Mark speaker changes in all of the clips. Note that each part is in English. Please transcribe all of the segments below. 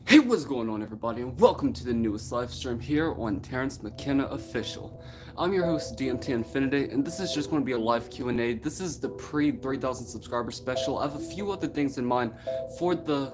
Speaker 1: Hey, what's going on, everybody, and welcome to the newest live stream here on Terence McKenna Official. I'm your host, DMT Infinity, and this is just going to be a live Q&A. This is the pre-3,000 subscriber special. I have a few other things in mind for the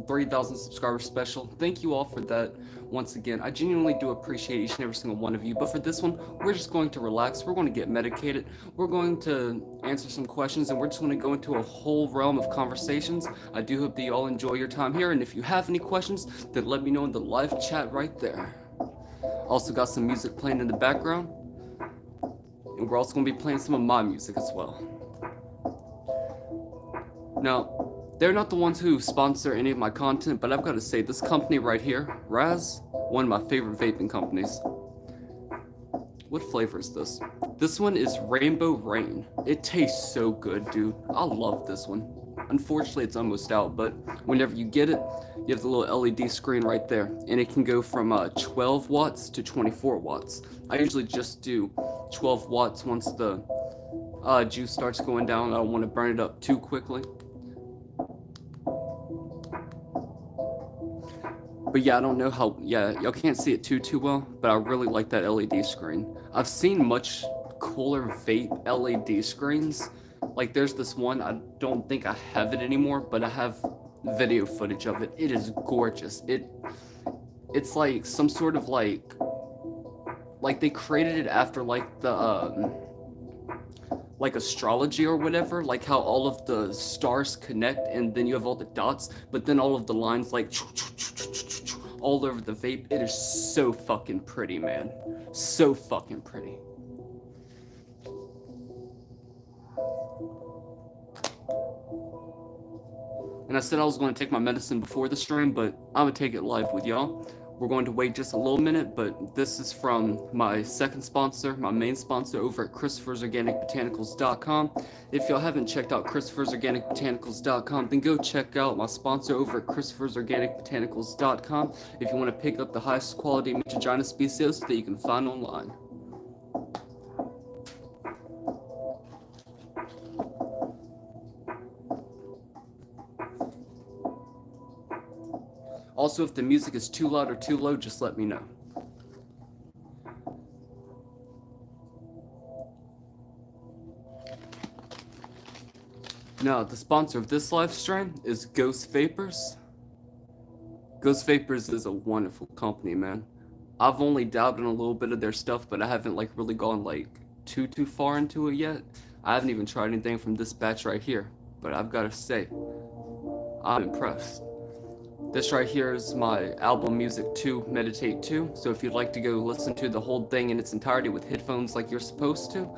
Speaker 1: 3,000 subscriber special. Thank you all for that. Once again, I genuinely do appreciate each and every single one of you, but for this one, we're just going to relax. We're going to get medicated. We're going to answer some questions, and we're just going to go into a whole realm of conversations. I do hope that you all enjoy your time here, and if you have any questions, then let me know in the live chat right there. Also got some music playing in the background, and we're also going to be playing some of my music as well. Now, they're not the ones who sponsor any of my content, but I've got to say, this company right here, Raz, one of my favorite vaping companies. What flavor is this? This one is Rainbow Rain. It tastes so good, dude. I love this one. Unfortunately, it's almost out, but whenever you get it, you have the little LED screen right there, and it can go from 12 watts to 24 watts. I usually just do 12 watts once the juice starts going down. I don't want to burn it up too quickly. But yeah, I don't know how, y'all can't see it too well, but I really like that LED screen. I've seen much cooler vape LED screens. Like there's this one, I don't think I have it anymore, but I have video footage of it. It is gorgeous. It's like some sort of like they created it after like the, like astrology or whatever, like how all of the stars connect and then you have all the dots, but then all of the lines like all over the vape. It is so fucking pretty, man. So fucking pretty. And I said I was going to take my medicine before the stream, but I'm going to take it live with y'all. We're going to wait just a little minute, but this is from my second sponsor, my main sponsor over at Christopher'sOrganicBotanicals.com. If y'all haven't checked out Christopher'sOrganicBotanicals.com, then go check out my sponsor over at Christopher'sOrganicBotanicals.com if you want to pick up the highest quality Michigina species that you can find online. Also, if the music is too loud or too low, just let me know. Now, the sponsor of this live stream is Ghost Vapors. Ghost Vapors is a wonderful company, man. I've only dabbled in a little bit of their stuff, but I haven't like really gone like too far into it yet. I haven't even tried anything from this batch right here, but I've got to say, I'm impressed. This right here is my album Music 2 Meditate 2, so if you'd like to go listen to the whole thing in its entirety with headphones like you're supposed to,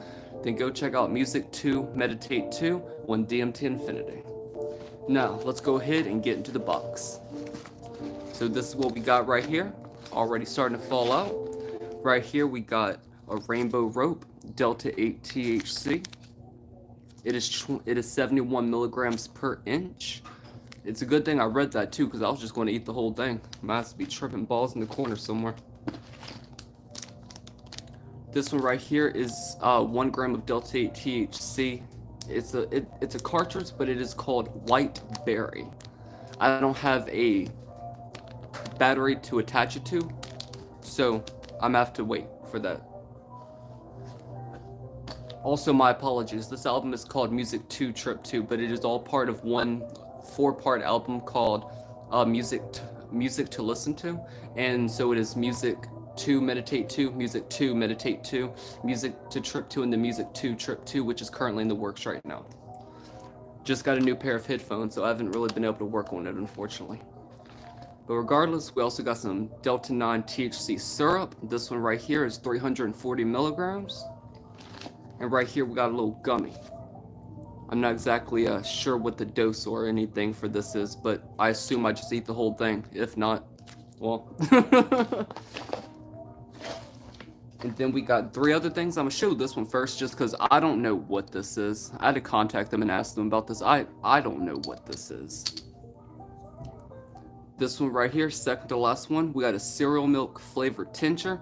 Speaker 1: then go check out Music 2 Meditate 2 on DMT Infinity. Now, let's go ahead and get into the box. So this is what we got right here, already starting to fall out. Right here we got a rainbow rope, Delta 8 THC. It is 71 milligrams per inch. It's a good thing I read that too, because I was just going to eat the whole thing. Might have to be tripping balls in the corner somewhere. This one right here is 1 gram of Delta 8 THC. It's a cartridge, but it is called White Berry. I don't have a battery to attach it to, so I'm gonna have to wait for that. Also, my apologies. This album is called Music 2 Trip 2, but it is all part of one 4-part album called Music to Listen To, and so it is Music 2 Meditate 2, Music 2 Meditate 2, Music to Trip 2, and the Music 2 Trip 2, which is currently in the works right now. Just got a new pair of headphones, so I haven't really been able to work on it, unfortunately. But regardless, we also got some Delta 9 THC syrup. This one right here is 340 milligrams. And right here we got a little gummy. I'm not exactly sure what the dose or anything for this is, but I assume I just eat the whole thing. If not, well. And then we got 3 other things. I'm gonna show this one first just because I don't know what this is. I had to contact them and ask them about this. I don't know what this is. This one right here, second to last one, we got a cereal milk flavored tincture,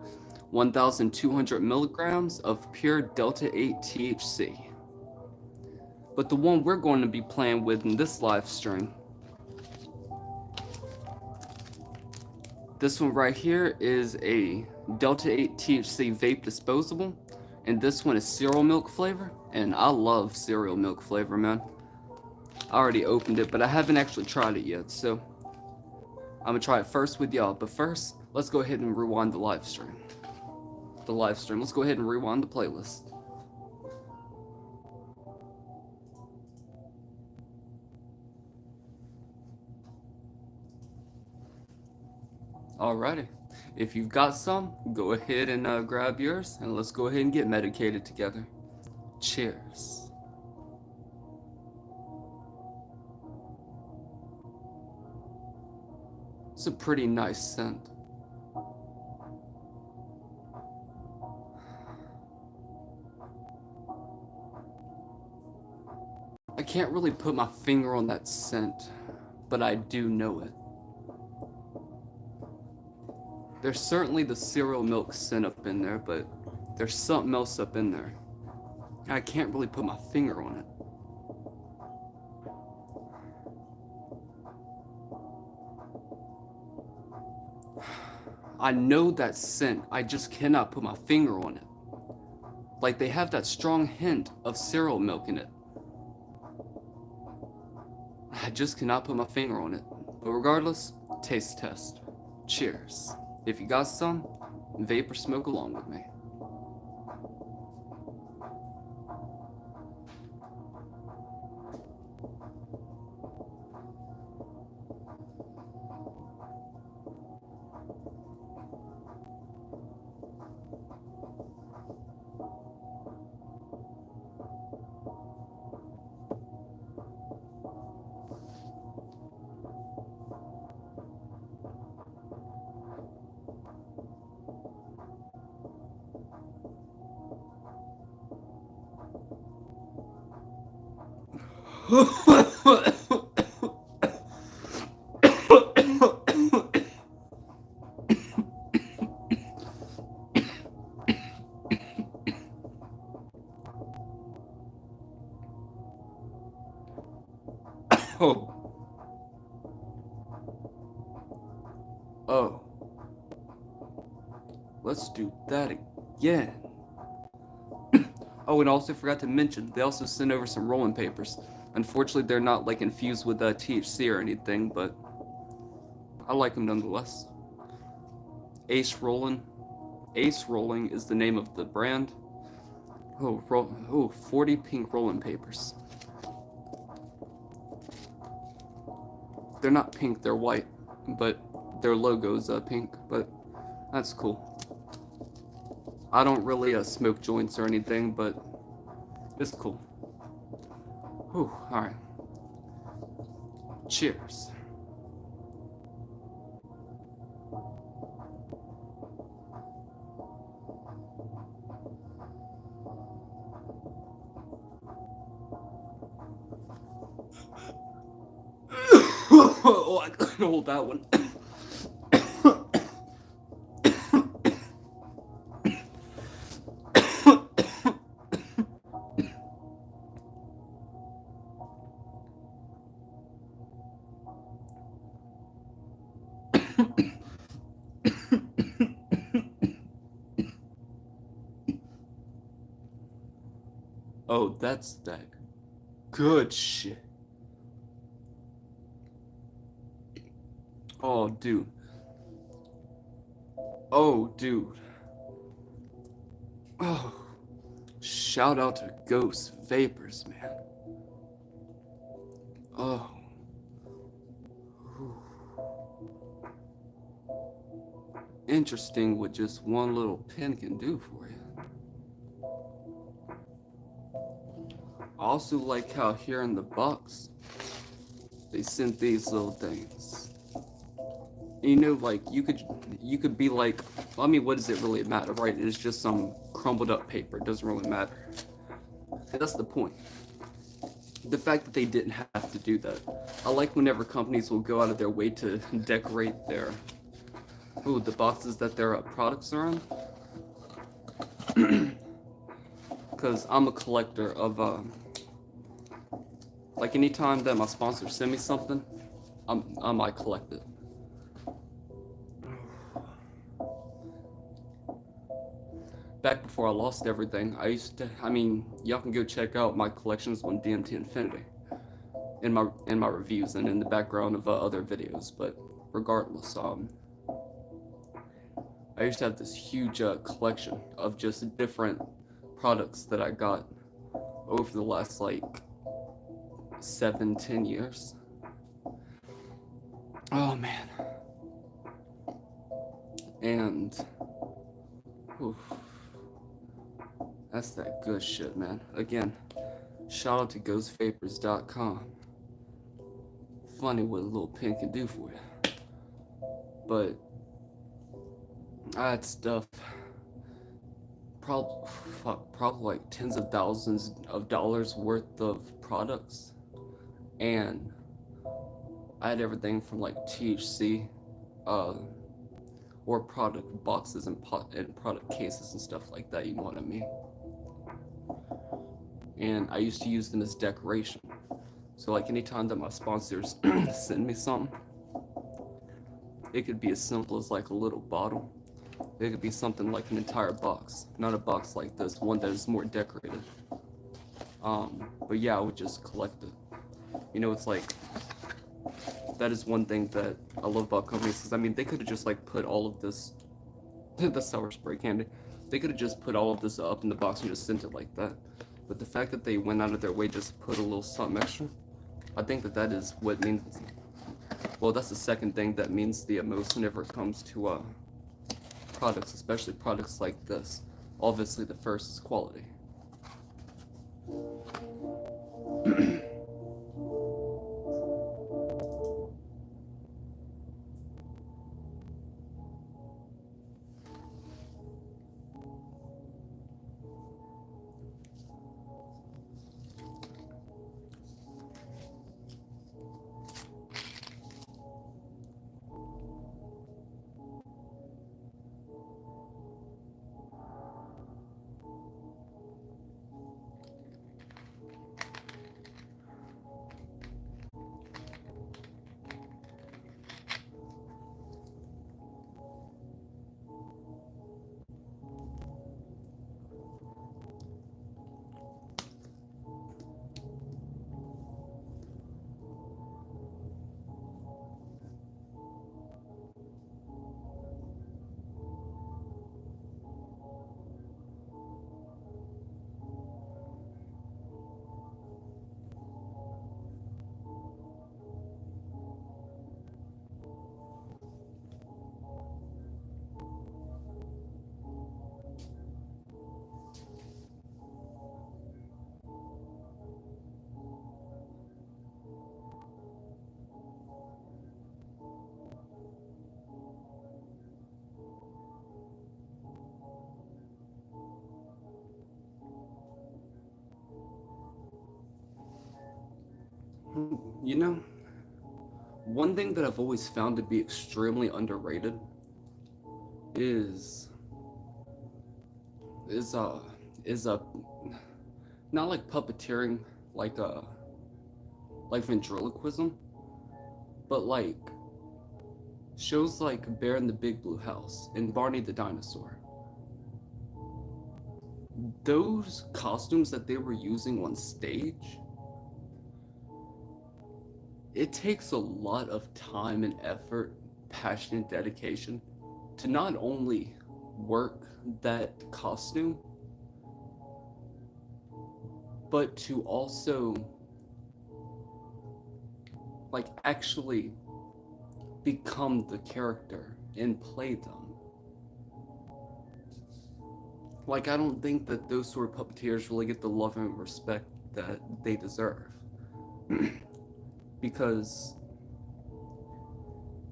Speaker 1: 1,200 milligrams of pure Delta 8 THC. But the one we're going to be playing with in this live stream, this one right here is a Delta 8 THC vape disposable, and this one is cereal milk flavor, and I love cereal milk flavor, man. I already opened it, but I haven't actually tried it yet, so I'm gonna try it first with y'all. But first, let's go ahead and rewind the live stream. Let's go ahead and rewind the playlist. Alrighty, if you've got some, go ahead and grab yours, and let's go ahead and get medicated together. Cheers. It's a pretty nice scent. I can't really put my finger on that scent, but I do know it. There's certainly the cereal milk scent up in there, but there's something else up in there. I can't really put my finger on it. I know that scent, I just cannot put my finger on it. Like they have that strong hint of cereal milk in it. I just cannot put my finger on it. But regardless, taste test. Cheers. If you got some, vape or smoke along with me. Oh. Oh. Let's do that again. Oh, and I also forgot to mention, they also sent over some rolling papers. Unfortunately, they're not like infused with THC or anything, but I like them nonetheless. Ace Rolling. Ace Rolling is the name of the brand. Oh, 40 pink rolling papers. They're not pink, they're white, but their logo's pink, but that's cool. I don't really smoke joints or anything, but it's cool. Whew, alright. Cheers. Oh, I couldn't hold that one. Oh, that's that good shit. Oh, dude. Oh, dude. Oh, shout out to Ghost Vapors, man. Oh. Interesting what just one little pen can do for you. I also like how here in the box, they sent these little things. You know, like, you could be like, I mean, what does it really matter, right? It's just some crumbled up paper. It doesn't really matter. And that's the point. The fact that they didn't have to do that. I like whenever companies will go out of their way to decorate their, the boxes that their products are in. Because I'm a collector of, like, anytime that my sponsors send me something, I might collect it. Back before I lost everything, y'all can go check out my collections on DMT Infinity in my reviews and in the background of other videos. But regardless, I used to have this huge collection of just different products that I got over the last like 7-10 years. Oh man. And oof, that's that good shit, man. Again, shout out to ghostvapors.com. Funny what a little pen can do for you. But I had stuff, probably like tens of thousands of dollars worth of products, and I had everything from like THC, or product boxes and product cases and stuff like that. You know what I mean? And I used to use them as decoration. So like anytime that my sponsors send me something, it could be as simple as like a little bottle. It could be something like an entire box, not a box like this, one that is more decorated. But yeah, I would just collect it. You know, it's like, that is one thing that I love about companies, because I mean, they could have just like put all of this, the sour spray candy, they could have just put all of this up in the box and just sent it like that. But the fact that they went out of their way just to put a little something extra, I think that that is what means, well, that's the second thing that means the most whenever it comes to products, especially products like this. Obviously, the first is quality. You know, one thing that I've always found to be extremely underrated is is uh is not like puppeteering, like like ventriloquism, but like shows like Bear in the Big Blue House and Barney the Dinosaur. Those costumes that they were using on stage, it takes a lot of time and effort, passion and dedication to not only work that costume, but to also like actually become the character and play them. Like, I don't think that those sort of puppeteers really get the love and respect that they deserve. Because,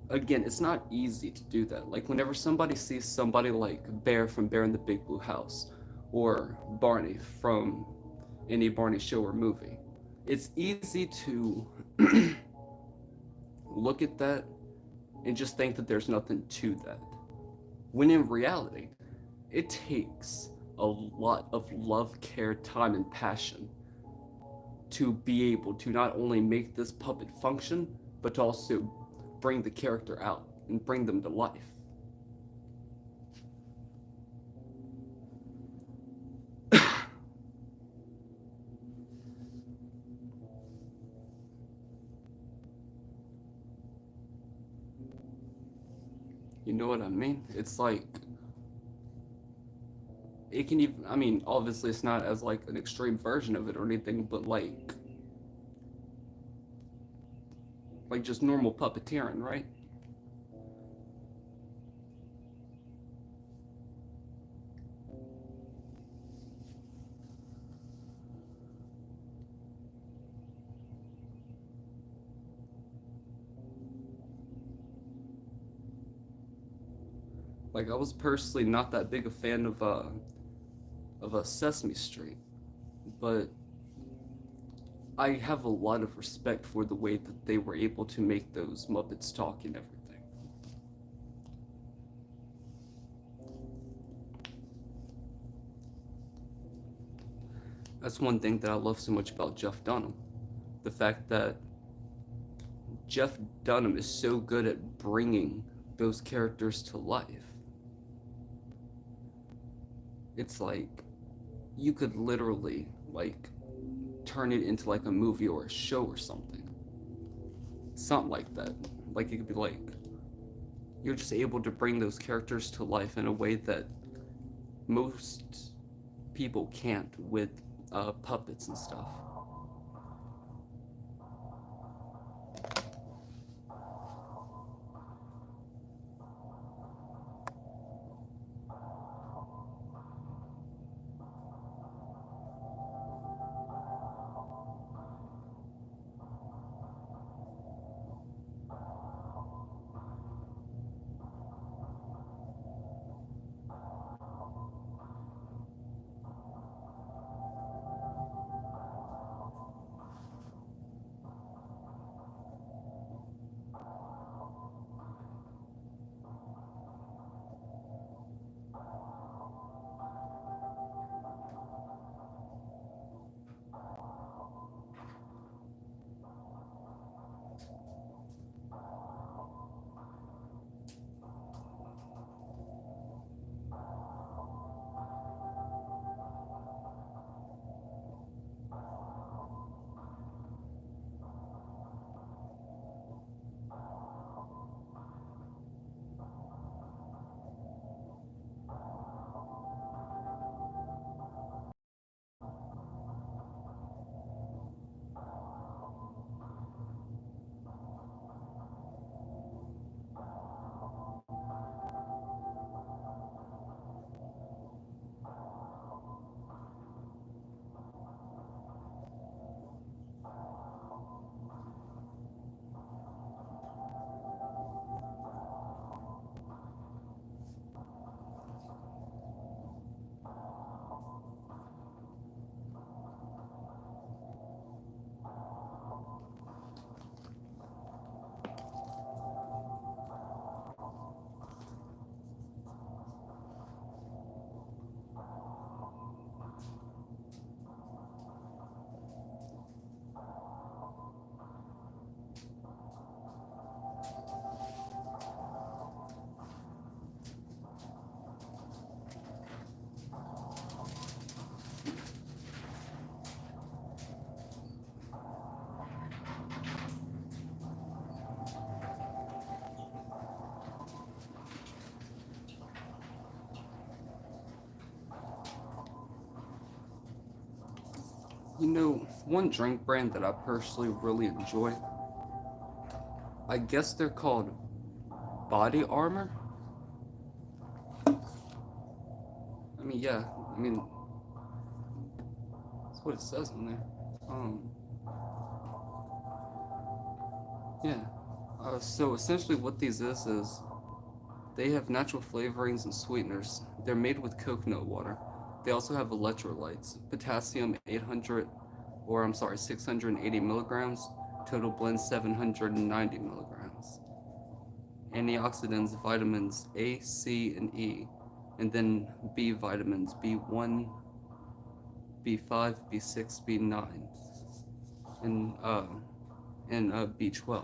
Speaker 1: again, it's not easy to do that. Like, whenever somebody sees somebody like Bear from Bear in the Big Blue House, or Barney from any Barney show or movie, it's easy to look at that and just think that there's nothing to that. When in reality, it takes a lot of love, care, time, and passion to be able to not only make this puppet function, but to also bring the character out and bring them to life. You know what I mean? It's like it can even, I mean, obviously it's not as like an extreme version of it or anything, but like just normal puppeteering, right? Like, I was personally not that big a fan of a Sesame Street, but I have a lot of respect for the way that they were able to make those Muppets talk and everything. That's one thing that I love so much about Jeff Dunham. The fact that Jeff Dunham is so good at bringing those characters to life. It's like you could literally like turn it into like a movie or a show or something. Something like that. Like it could be like you're just able to bring those characters to life in a way that most people can't with puppets and stuff. One drink brand that I personally really enjoy, I guess they're called Body Armor. I mean, yeah, I mean, that's what it says on there. Um, yeah. So essentially, what these is they have natural flavorings and sweeteners. They're made with coconut water. They also have electrolytes, potassium 800, or I'm sorry, 680 milligrams, total blend 790 milligrams. Antioxidants, vitamins A, C, and E, and then B vitamins B1, B5, B6, B9, and B12.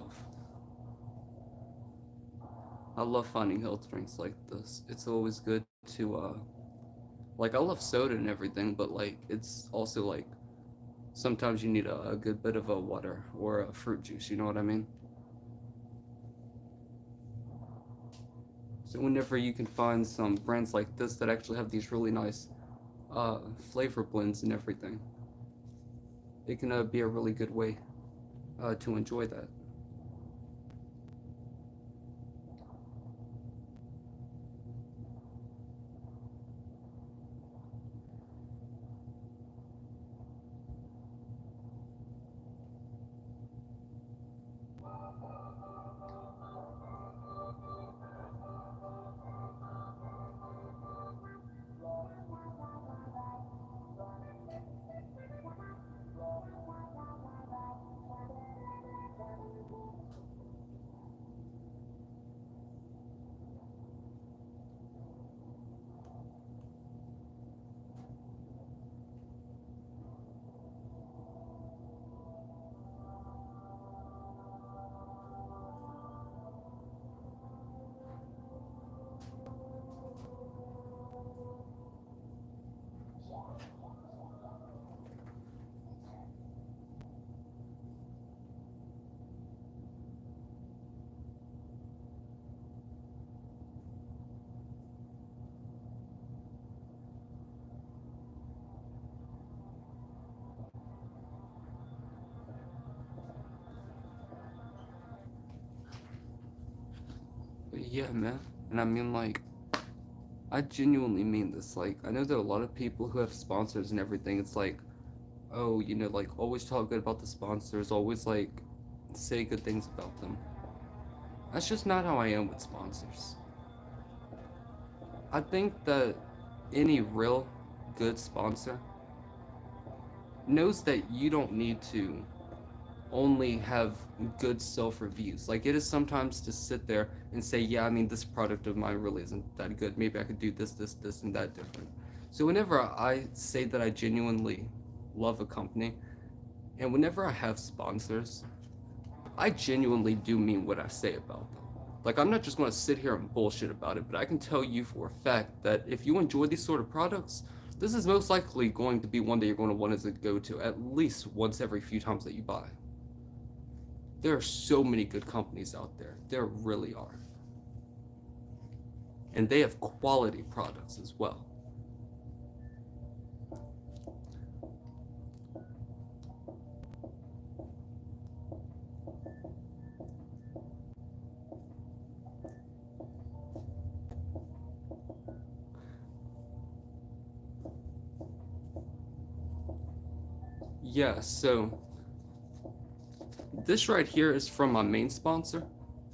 Speaker 1: I love finding health drinks like this. It's always good to like I love soda and everything, but like it's also like sometimes you need a good bit of a water or a fruit juice, you know what I mean? So whenever you can find some brands like this that actually have these really nice flavor blends and everything, it can be a really good way to enjoy that. But yeah, man. And I mean, like, I genuinely mean this. Like, I know there are a lot of people who have sponsors and everything. It's like, oh, like always talk good about the sponsors, always like say good things about them. That's just not how I am with sponsors. I think that any real good sponsor knows that you don't need to only have good self reviews. Like it is sometimes to sit there and say, yeah, I mean, this product of mine really isn't that good. Maybe I could do this, and that different. So whenever I say that I genuinely love a company, and whenever I have sponsors, I genuinely do mean what I say about them. Like I'm not just going to sit here and bullshit about it, but I can tell you for a fact that if you enjoy these sort of products, this is most likely going to be one that you're going to want to go to at least once every few times that you buy. There are so many good companies out there. There really are. And they have quality products as well. Yeah, so this right here is from my main sponsor.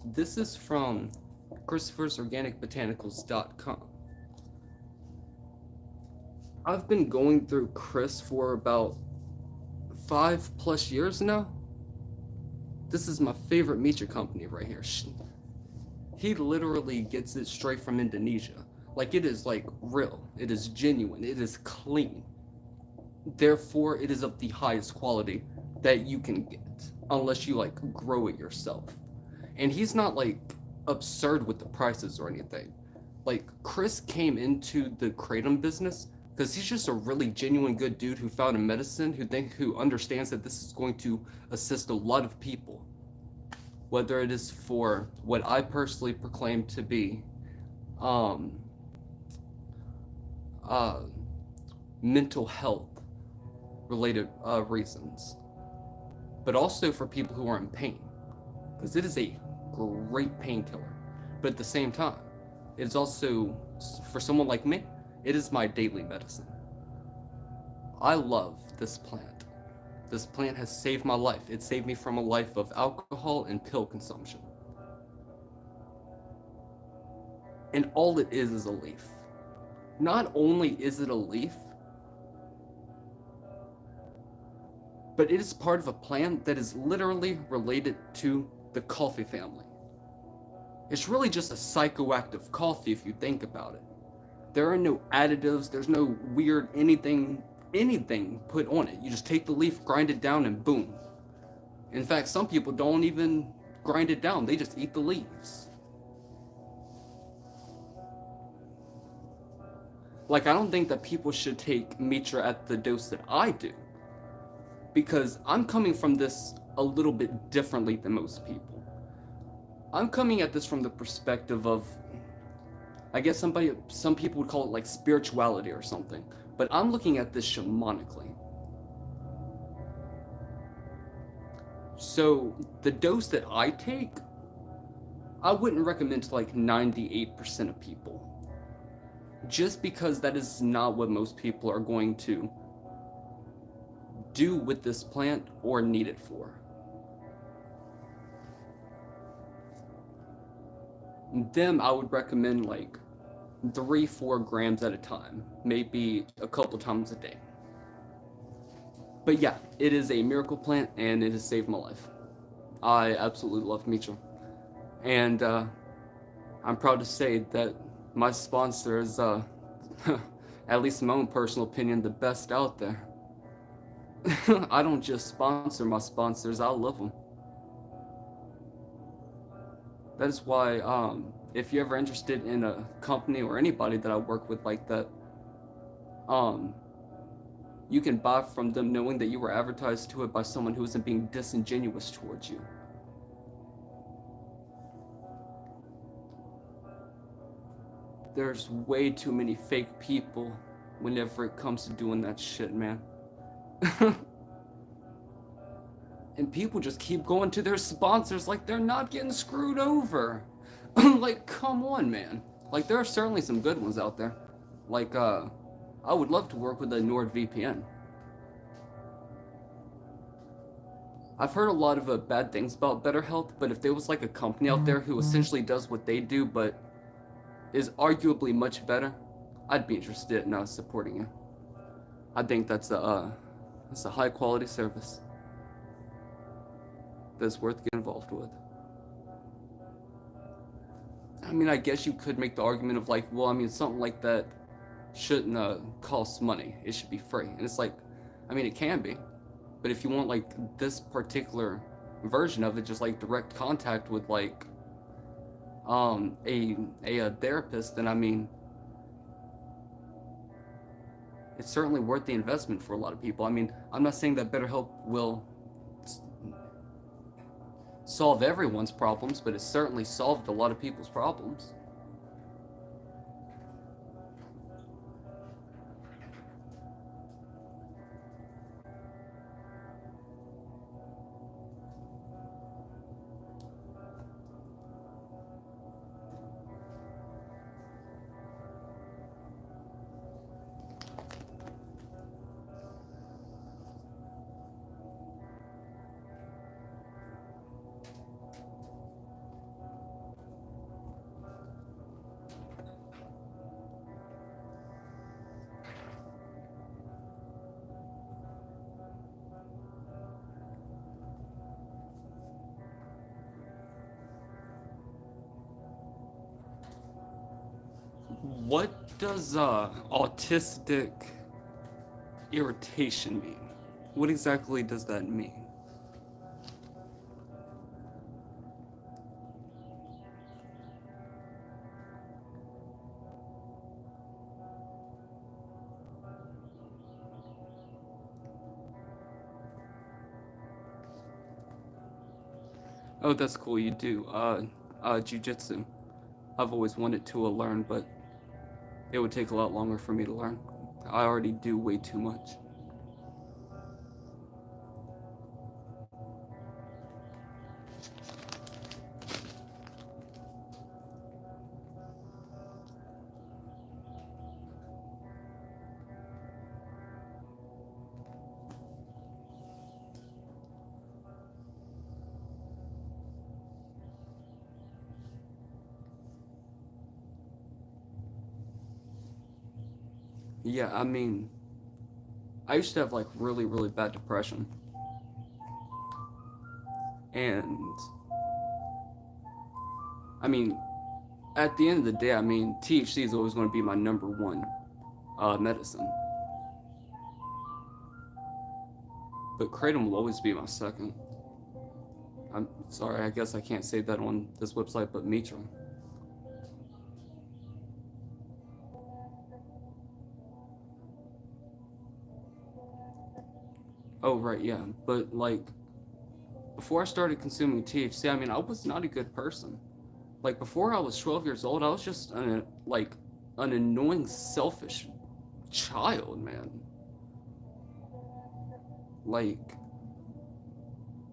Speaker 1: This is from Christopher'sOrganicBotanicals.com. I've been going through Chris for about 5+ years now. This is my favorite meat company right here. He literally gets it straight from Indonesia. Like it is like real. It is genuine. It is clean. Therefore, it is of the highest quality that you can get, unless you like grow it yourself. And he's not like absurd with the prices or anything. Like Chris came into the kratom business because he's just a really genuine good dude who found a medicine who understands that this is going to assist a lot of people, whether it is for what I personally proclaim to be uh, mental health, related reasons, but also for people who are in pain, because it is a great painkiller. But at the same time, it's also, for someone like me, it is my daily medicine. I love this plant. This plant has saved my life. It saved me from a life of alcohol and pill consumption. And all it is a leaf. Not only is it a leaf, but it is part of a plant that is literally related to the coffee family. It's really just a psychoactive coffee if you think about it. There are no additives, there's no weird anything put on it. You just take the leaf, grind it down, and boom. In fact, some people don't even grind it down, they just eat the leaves. Like, I don't think that people should take Mitra at the dose that I do, because I'm coming from this a little bit differently than most people. I'm coming at this from the perspective of, I guess some people would call it like spirituality or something, but I'm looking at this shamanically. So the dose that I take, I wouldn't recommend to like 98% of people, just because that is not what most people are going to do with this plant or need it for. Them, I would recommend like 3-4 grams at a time, maybe a couple times a day. But yeah, it is a miracle plant and it has saved my life. I absolutely love Mitra. And I'm proud to say that my sponsor is, at least in my own personal opinion, the best out there. I don't just sponsor my sponsors, I love them. That is why, if you're ever interested in a company or anybody that I work with like that, you can buy from them knowing that you were advertised to it by someone who isn't being disingenuous towards you. There's way too many fake people whenever it comes to doing that shit, man. And people just keep going to their sponsors like they're not getting screwed over. Like, come on, man. Like, there are certainly some good ones out there. Like, I would love to work with a NordVPN. I've heard a lot of bad things about BetterHealth, but if there was like a company out there who essentially does what they do, but is arguably much better, I'd be interested in supporting you. I think that's a high quality service that's worth getting involved with. I mean, I guess you could make the argument of like, well, I mean, something like that shouldn't cost money. It should be free. And it's like, I mean, it can be, but if you want like this particular version of it, just like direct contact with like a therapist, then I mean, it's certainly worth the investment for a lot of people. I mean, I'm not saying that BetterHelp will solve everyone's problems, but it certainly solved a lot of people's problems. What does autistic irritation mean? What exactly does that mean? Oh, that's cool. You do jiu-jitsu. I've always wanted to learn, but it would take a lot longer for me to learn. I already do way too much. Yeah, I mean, I used to have like really, really bad depression. And I mean, at the end of the day, I mean, THC is always going to be my number one medicine. But Kratom will always be my second. I'm sorry, I guess I can't say that on this website, but Mitra. Oh, right, yeah. But, like, before I started consuming THC, I mean, I was not a good person. Like, before I was 12 years old, I was just, an annoying, selfish child, man. Like,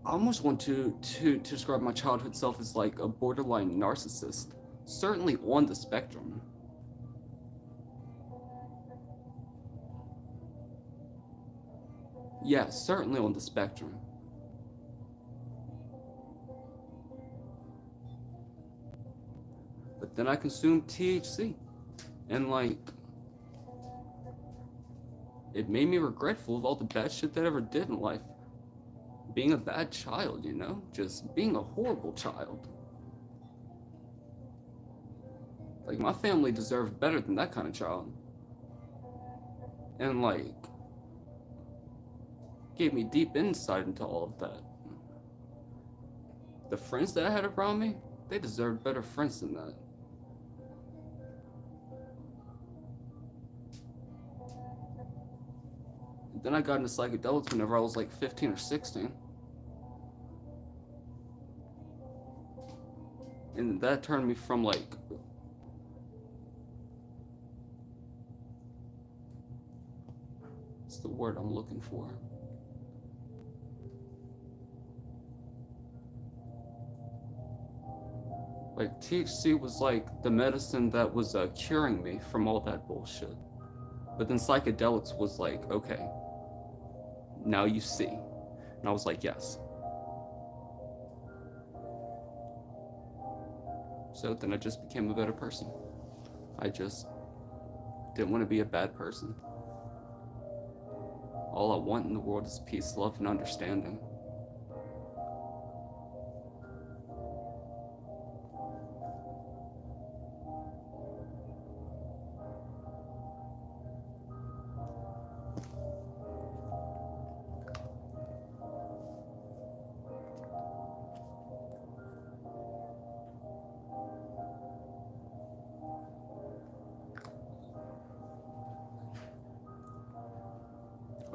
Speaker 1: I almost want to describe my childhood self as, like, a borderline narcissist. Certainly on the spectrum. Yeah, certainly on the spectrum. But then I consumed THC. And, like, it made me regretful of all the bad shit that I ever did in life. Being a bad child, you know? Just being a horrible child. Like, my family deserved better than that kind of child. And, like, gave me deep insight into all of that. The friends that I had around me, they deserved better friends than that. And then I got into psychedelics whenever I was like 15 or 16. And that turned me from like what's the word I'm looking for? Like THC was like the medicine that was curing me from all that bullshit. But then psychedelics was like, okay, now you see. And I was like, yes. So then I just became a better person. I just didn't want to be a bad person. All I want in the world is peace, love, and understanding.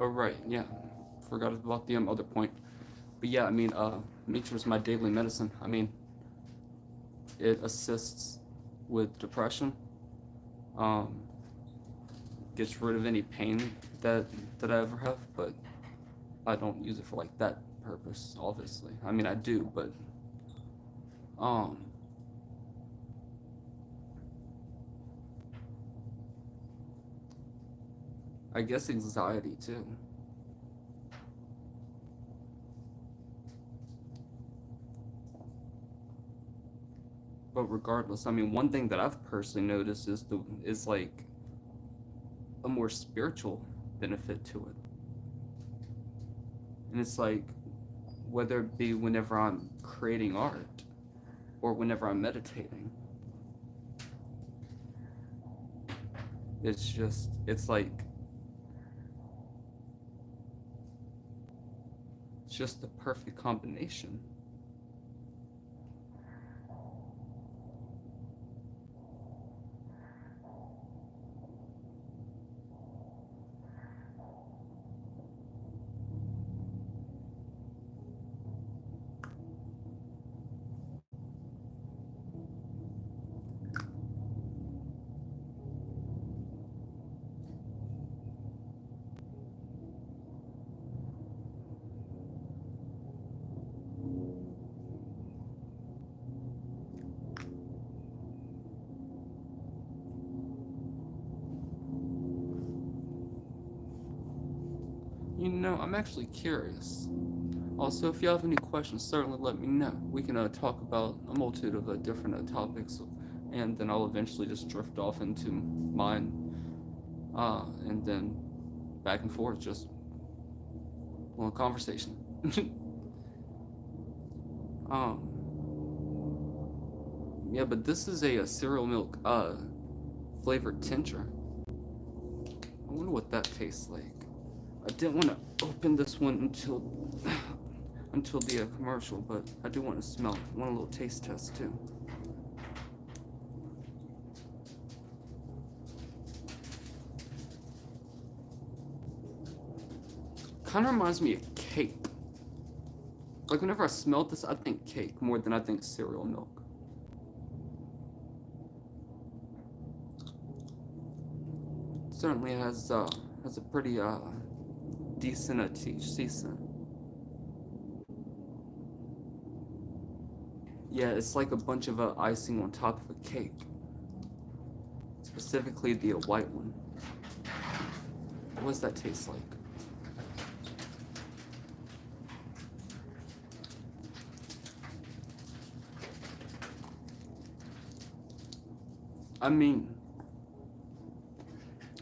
Speaker 1: Oh, right, yeah. Forgot about the other point. But yeah, I mean, nature is my daily medicine. I mean, it assists with depression, um, gets rid of any pain that I ever have, but I don't use it for like that purpose, obviously. I mean, I do, but um, I guess anxiety too. But regardless, I mean, one thing that I've personally noticed is like a more spiritual benefit to it, and it's like whether it be whenever I'm creating art or whenever I'm meditating, it's just the perfect combination. I'm actually curious. Also, if you have any questions, certainly let me know. We can talk about a multitude of different topics, and then I'll eventually just drift off into mine, and then back and forth, just a conversation. um, yeah, but this is a cereal milk flavored tincture. I wonder what that tastes like. I didn't want to open this one until the commercial, but I do want to smell it. I want a little taste test too. Kind of reminds me of cake. Like whenever I smell this, I think cake more than I think cereal milk. Certainly has a pretty decent THC scent. Yeah, it's like a bunch of icing on top of a cake. Specifically the white one. What does that taste like? I mean,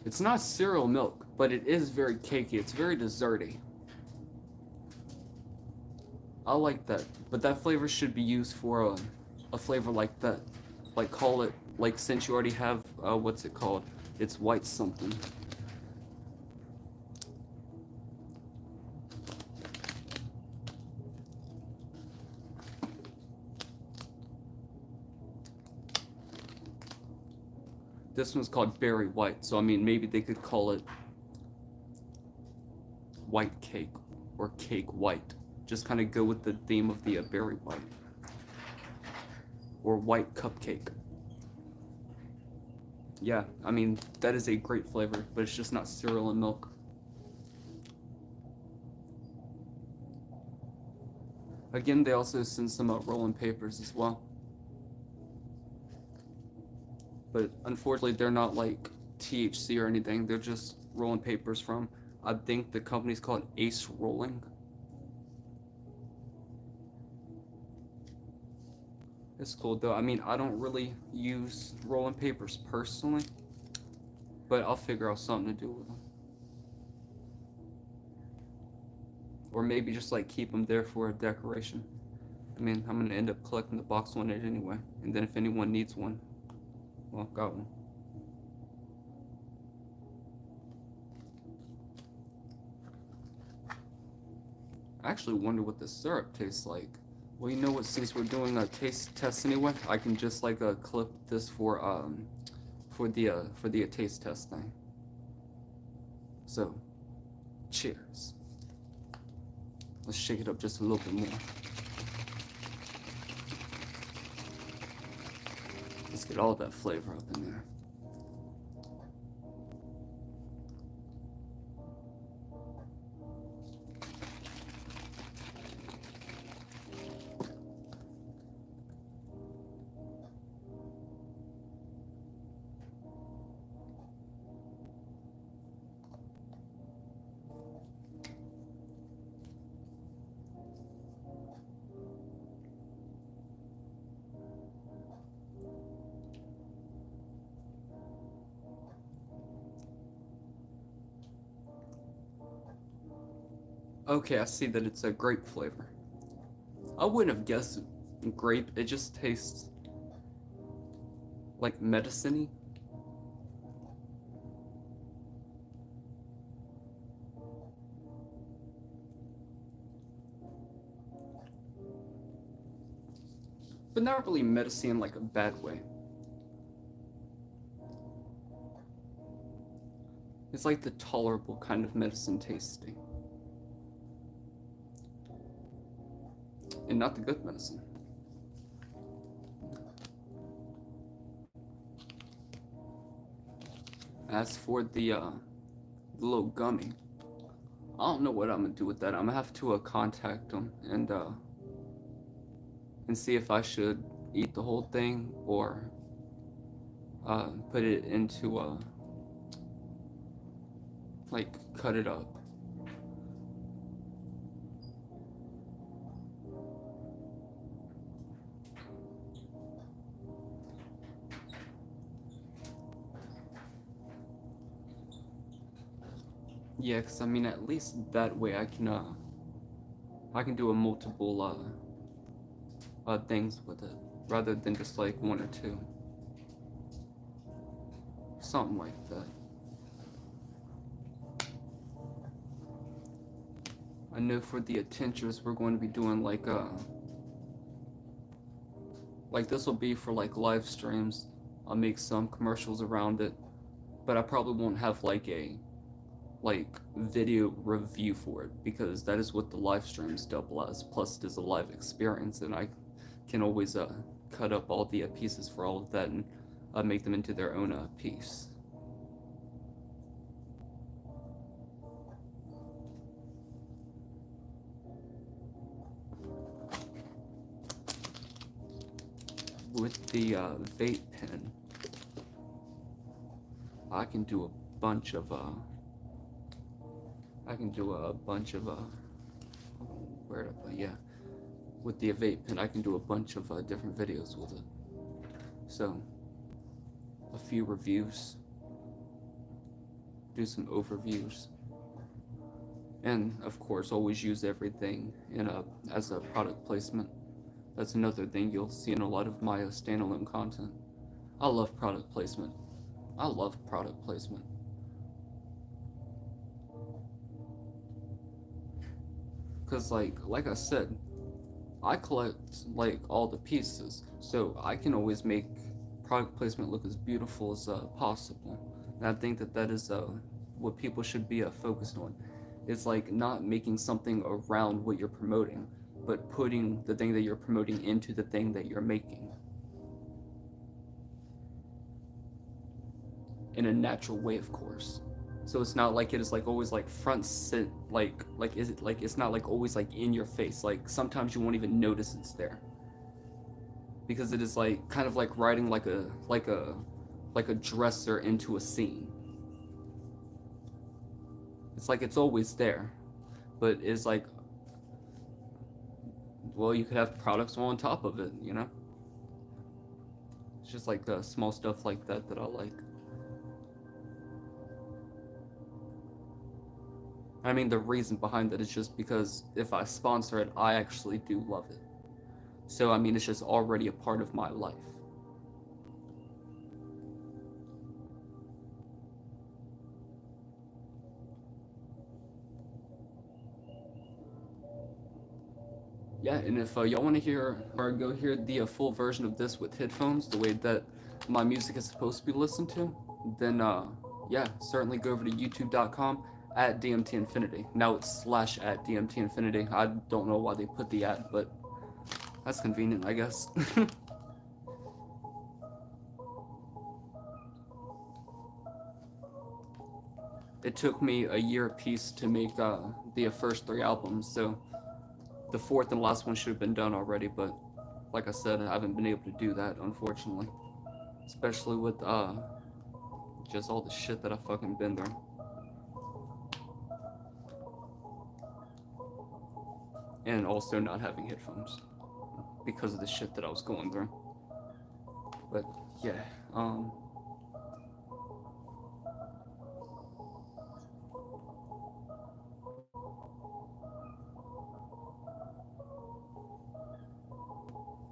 Speaker 1: it's not cereal milk, but it is very cakey. It's very desserty. I like that, but that flavor should be used for a flavor like that. Like call it, like since you already have, what's it called? It's white something. This one's called Berry White, so I mean maybe they could call it white cake or cake white. Just kind of go with the theme of the berry white or white cupcake. Yeah, I mean that is a great flavor, but it's just not cereal and milk. Again, they also send some rolling papers as well. But unfortunately, they're not like THC or anything. They're just rolling papers from, I think the company's called Ace Rolling. It's cool though. I mean, I don't really use rolling papers personally, but I'll figure out something to do with them. Or maybe just like keep them there for a decoration. I mean, I'm gonna end up collecting the box one anyway. And then if anyone needs one, well, got one. I actually wonder what the syrup tastes like. Well, you know what? Since we're doing a taste test anyway, I can just like clip this for the taste test thing. So, cheers. Let's shake it up just a little bit more. Let's get all that flavor up in there. Okay, I see that it's a grape flavor. I wouldn't have guessed grape. It just tastes like medicine-y. But not really medicine in like a bad way. It's like the tolerable kind of medicine tasting. And not the good medicine. As for the little gummy, I don't know what I'm gonna do with that. I'm gonna have to contact them and see if I should eat the whole thing or put it into like cut it up. Yeah, because I mean, at least that way I can do a multiple things with it, rather than just like one or two, something like that. I know for the attentions we're going to be doing like this will be for like live streams. I'll make some commercials around it, but I probably won't have like a video review for it, because that is what the live streams double as. Plus, it is a live experience, and I can always cut up all the pieces for all of that and make them into their own piece. With the vape pen, I can do a bunch of yeah. With the vape pen, I can do a bunch of different videos with it. So, a few reviews, do some overviews, and of course, always use everything as a product placement. That's another thing you'll see in a lot of my standalone content. I love product placement. I love product placement. Cause like I said, I collect like all the pieces, so I can always make product placement look as beautiful as possible. And I think that is what people should be focused on. It's like not making something around what you're promoting, but putting the thing that you're promoting into the thing that you're making in a natural way, of course. So it's not like it is like always like front sit like is it like it's not like always like in your face. Like sometimes you won't even notice it's there, because it is like kind of like writing like a dresser into a scene. It's like it's always there, but it's like, well, you could have products on top of it, you know? It's just like small stuff like that that I like. I mean, the reason behind that is just because if I sponsor it, I actually do love it. So, I mean, it's just already a part of my life. Yeah, and if y'all want to hear or go hear the full version of this with headphones, the way that my music is supposed to be listened to, then yeah, certainly go over to youtube.com at DMT Infinity. Now it's slash at DMT Infinity. I don't know why they put the at, but that's convenient, I guess. It took me a year apiece to make the first 3 albums, so the 4th and last one should have been done already, but like I said, I haven't been able to do that, unfortunately. Especially with just all the shit that I've fucking been through. And also not having headphones because of the shit that I was going through. But yeah,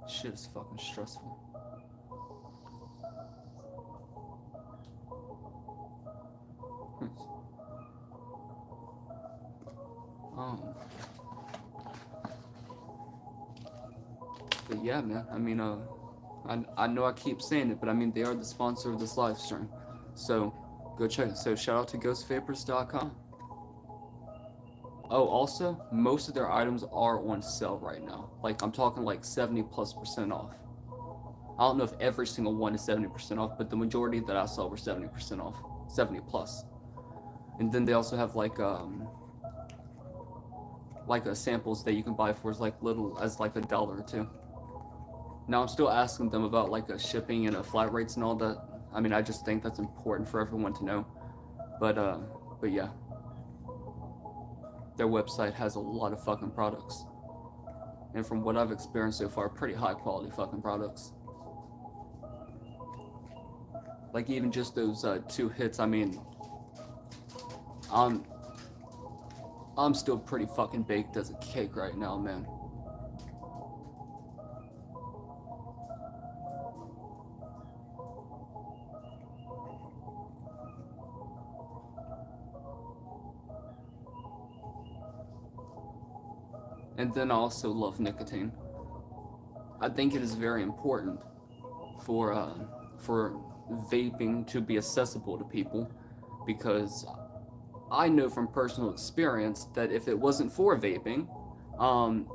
Speaker 1: shit is fucking stressful. But yeah, man, I mean, I know I keep saying it, but I mean, they are the sponsor of this live stream. So go check it. So shout out to ghostvapors.com. Oh, also, most of their items are on sale right now. Like, I'm talking like 70+% off. I don't know if every single one is 70% off, but the majority that I saw were 70% off. 70 plus. And then they also have like samples that you can buy for as like little as like $1 or $2. Now I'm still asking them about like shipping and flat rates and all that. I mean, I just think that's important for everyone to know. But yeah, their website has a lot of fucking products, and from what I've experienced so far, pretty high quality fucking products. Like even just those 2 hits. I mean, I'm still pretty fucking baked as a cake right now, man. And then I also love nicotine. I think it is very important for vaping to be accessible to people, because I know from personal experience that if it wasn't for vaping, um,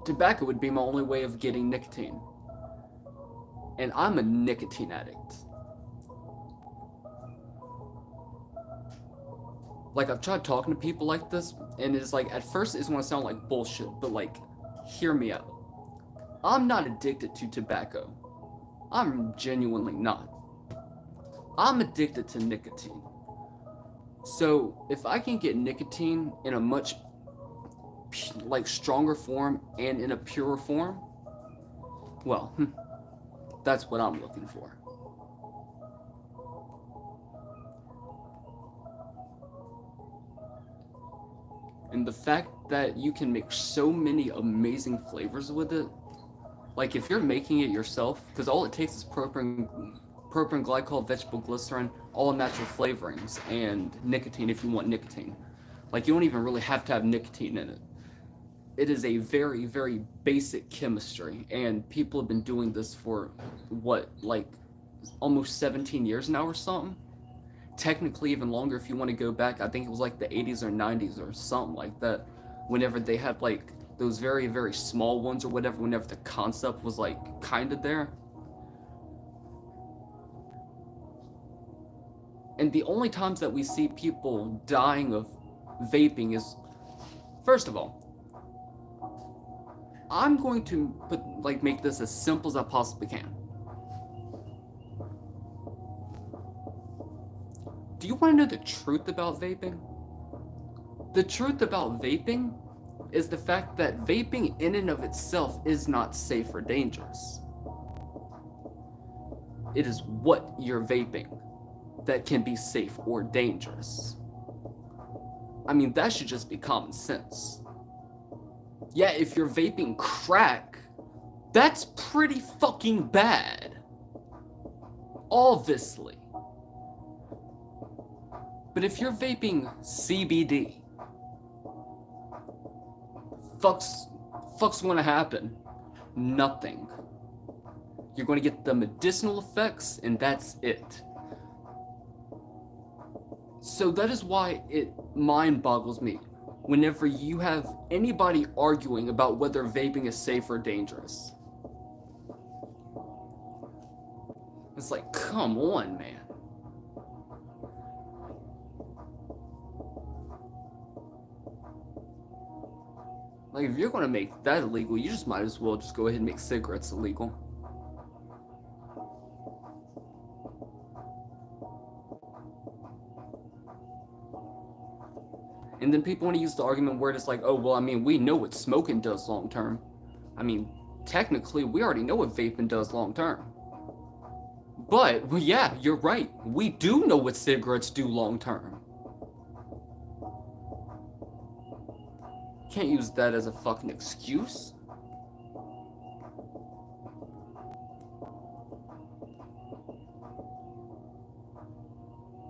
Speaker 1: tobacco would be my only way of getting nicotine. And I'm a nicotine addict. Like, I've tried talking to people like this, and it's like, at first it's gonna sound like bullshit, but like, hear me out. I'm not addicted to tobacco. I'm genuinely not. I'm addicted to nicotine. So if I can get nicotine in a much like stronger form and in a purer form, well, that's what I'm looking for. And the fact that you can make so many amazing flavors with it, like if you're making it yourself, because all it takes is propane glycol, vegetable glycerin, all natural flavorings, and nicotine if you want nicotine. Like, you don't even really have to have nicotine in it. It is a very, very basic chemistry, and people have been doing this for what, like almost 17 years now or something? Technically even longer if you want to go back. I think it was like the 80s or 90s or something like that, whenever they had like those very, very small ones or whatever, whenever the concept was like kind of there. And the only times that we see people dying of vaping is, first of all, I'm going to make this as simple as I possibly can. Do you want to know the truth about vaping? The truth about vaping is the fact that vaping in and of itself is not safe or dangerous. It is what you're vaping that can be safe or dangerous. I mean, that should just be common sense. Yeah, if you're vaping crack, that's pretty fucking bad. Obviously. But if you're vaping CBD, fuck's gonna happen? Nothing. You're gonna get the medicinal effects, and that's it. So that is why it mind boggles me whenever you have anybody arguing about whether vaping is safe or dangerous. It's like, come on, man. Like, if you're gonna make that illegal, you just might as well just go ahead and make cigarettes illegal. And then people want to use the argument where it's like, oh, well, I mean, we know what smoking does long term. I mean, technically, we already know what vaping does long term. But, well, yeah, you're right. We do know what cigarettes do long term. Can't use that as a fucking excuse.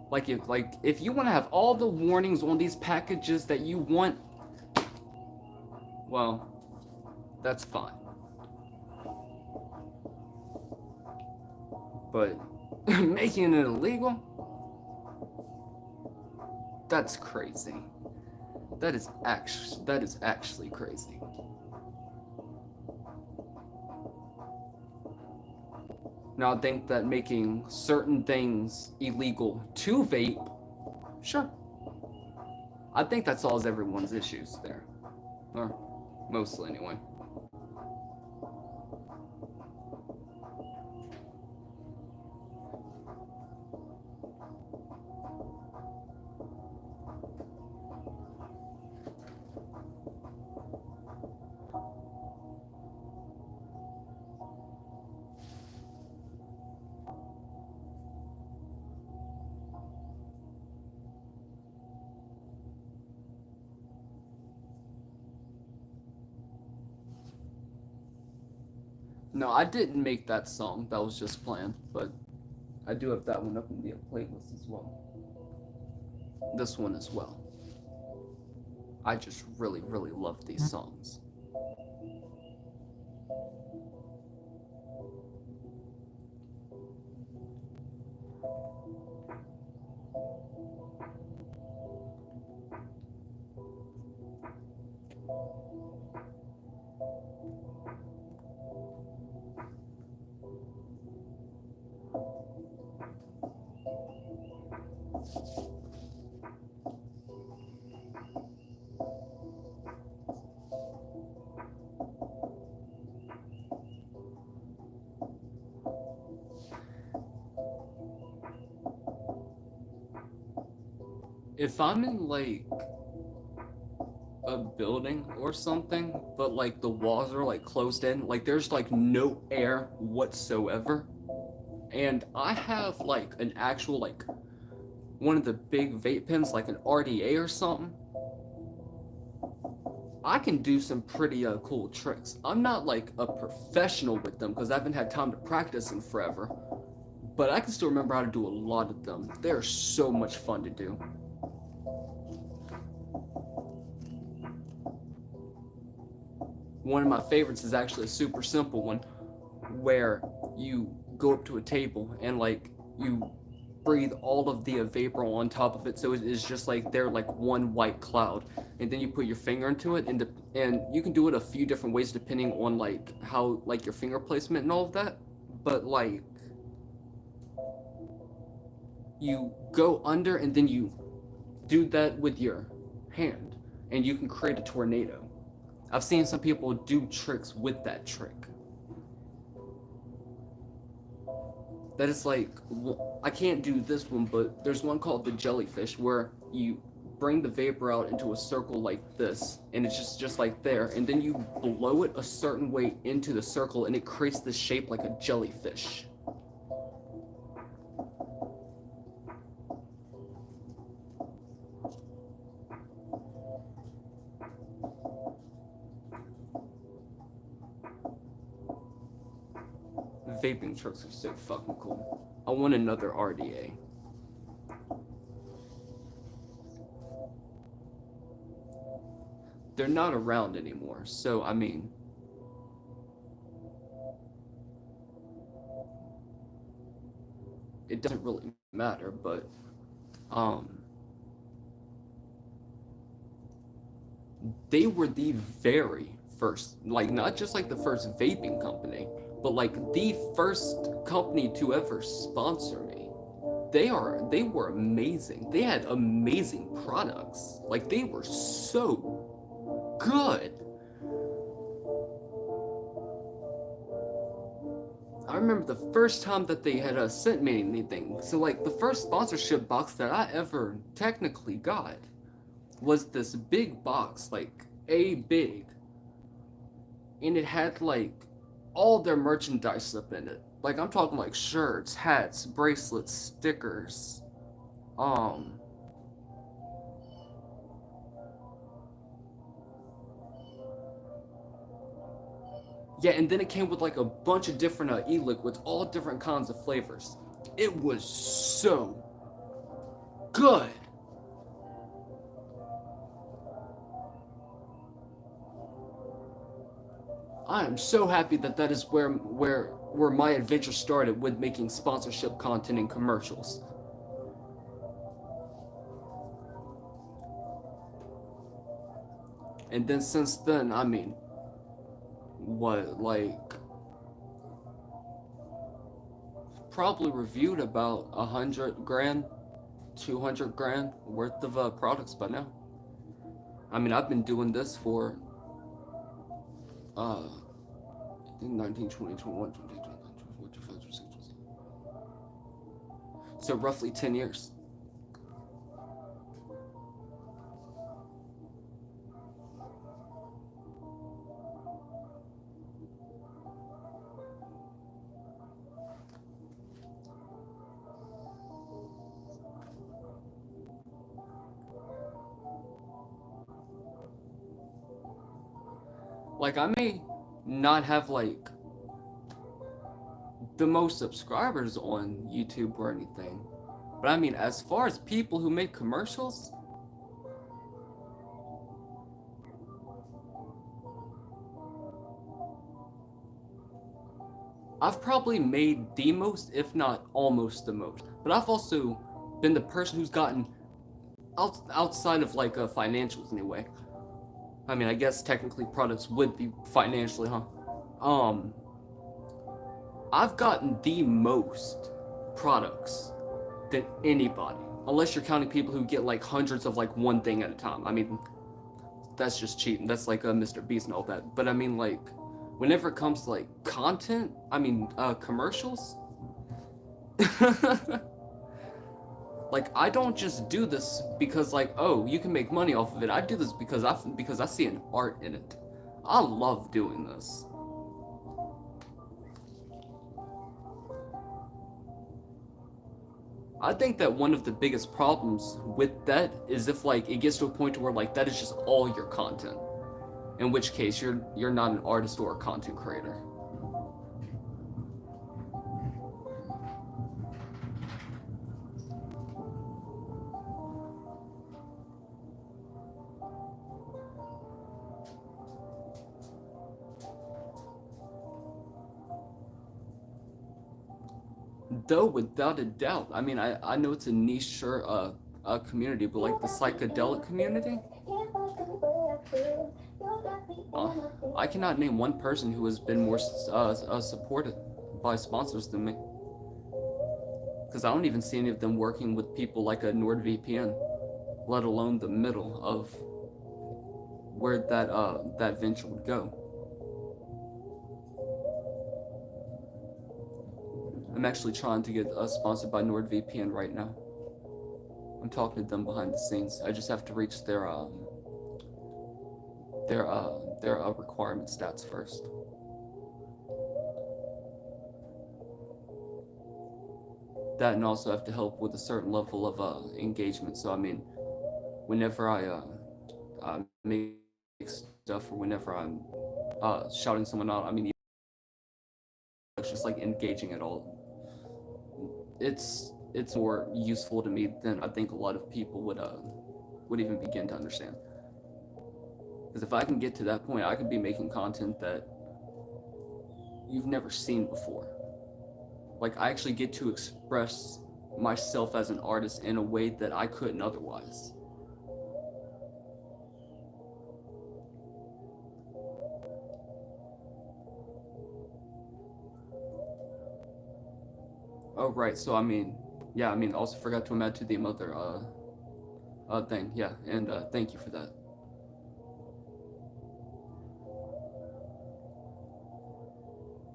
Speaker 1: Like if you want to have all the warnings on these packages that you want, well, that's fine. But making it illegal, that's crazy. That is actually crazy. Now, I think that making certain things illegal to vape, sure. I think that solves everyone's issues there. Or mostly, anyway. No, I didn't make that song. That was just planned, but I do have that one up in the playlist as well. This one as well. I just really, really love these songs. If I'm in like a building or something, but like the walls are like closed in, like there's like no air whatsoever, and I have like an actual like one of the big vape pens, like an RDA or something, I can do some pretty cool tricks. I'm not like a professional with them because I haven't had time to practice in forever, but I can still remember how to do a lot of them. They're so much fun to do. One of my favorites is actually a super simple one where you go up to a table and like you breathe all of the vapor on top of it, so it is just like they're like one white cloud, and then you put your finger into it, and you can do it a few different ways depending on like how like your finger placement and all of that, but like you go under and then you do that with your hand and you can create a tornado. I've seen some people do tricks with that trick. That is like, I can't do this one, but there's one called the jellyfish where you bring the vapor out into a circle like this, and it's just like there, and then you blow it a certain way into the circle, and it creates this shape like a jellyfish. Vaping trucks are so fucking cool. I want another RDA. They're not around anymore, so I mean, it doesn't really matter, but they were the very first, like not just like the first vaping company, but like the first company to ever sponsor me. They were amazing. They had amazing products. Like they were so good. I remember the first time that they had sent me anything. So like the first sponsorship box that I ever technically got was this big box, like a big, and it had like all their merchandise up in it. Like I'm talking like shirts, hats, bracelets, stickers. Um yeah, and then it came with like a bunch of different e-liquids, all different kinds of flavors. It was so good. I am so happy that that is where my adventure started with making sponsorship content and commercials. And then since then, I mean, what, like, probably reviewed about 100 grand, 200 grand worth of products by now. I mean, I've been doing this for, I think 19, 20, 21, 22, 23, 24, 25, 26, so roughly 10 years. Like, I may not have, like, the most subscribers on YouTube or anything. But I mean, as far as people who make commercials, I've probably made the most, if not almost the most. But I've also been the person who's gotten outside of like financials anyway. I mean, I guess technically products would be financially, huh? Um, I've gotten the most products than anybody, unless you're counting people who get like hundreds of like one thing at a time. I mean, that's just cheating. That's like Mr. Beast and all that. But I mean, like, whenever it comes to like content, I mean, commercials. Like, I don't just do this because like, oh, you can make money off of it. I do this because I see an art in it. I love doing this. I think that one of the biggest problems with that is if like it gets to a point where like that is just all your content. In which case you're not an artist or a content creator. Though without a doubt, I mean, I know it's a niche community, but like the psychedelic community, uh, I cannot name one person who has been more supported by sponsors than me. Because I don't even see any of them working with people like a NordVPN, let alone the middle of where that venture would go. I'm actually trying to get sponsored by NordVPN right now. I'm talking to them behind the scenes. I just have to reach their requirement stats first. That, and also have to help with a certain level of engagement. So I mean, whenever I make stuff or whenever I'm shouting someone out, I mean, it's just like engaging at all. It's more useful to me than I think a lot of people would even begin to understand. Because if I can get to that point, I could be making content that you've never seen before. Like, I actually get to express myself as an artist in a way that I couldn't otherwise. Oh, right. So, I mean, yeah, I mean, also forgot to add to the mother thing. Yeah, and thank you for that.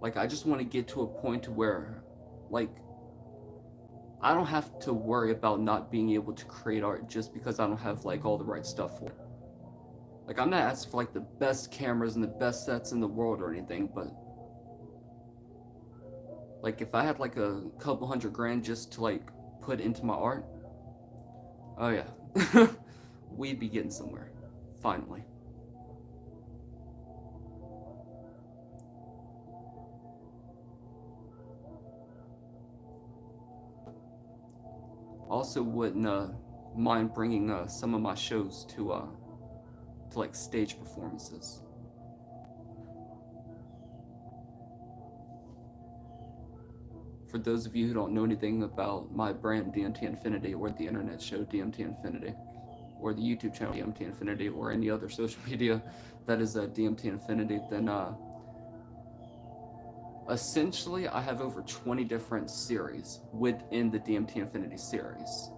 Speaker 1: Like, I just want to get to a point where, like, I don't have to worry about not being able to create art just because I don't have, like, all the right stuff for it. Like, I'm not asking for, like, the best cameras and the best sets in the world or anything, but like, if I had, like, a couple $100,000 just to, like, put into my art, oh yeah, we'd be getting somewhere, finally. Also wouldn't mind bringing some of my shows to like stage performances. For those of you who don't know anything about my brand DMT Infinity, or the internet show DMT Infinity, or the YouTube channel DMT Infinity, or any other social media that is DMT Infinity, then essentially I have over 20 different series within the DMT Infinity series,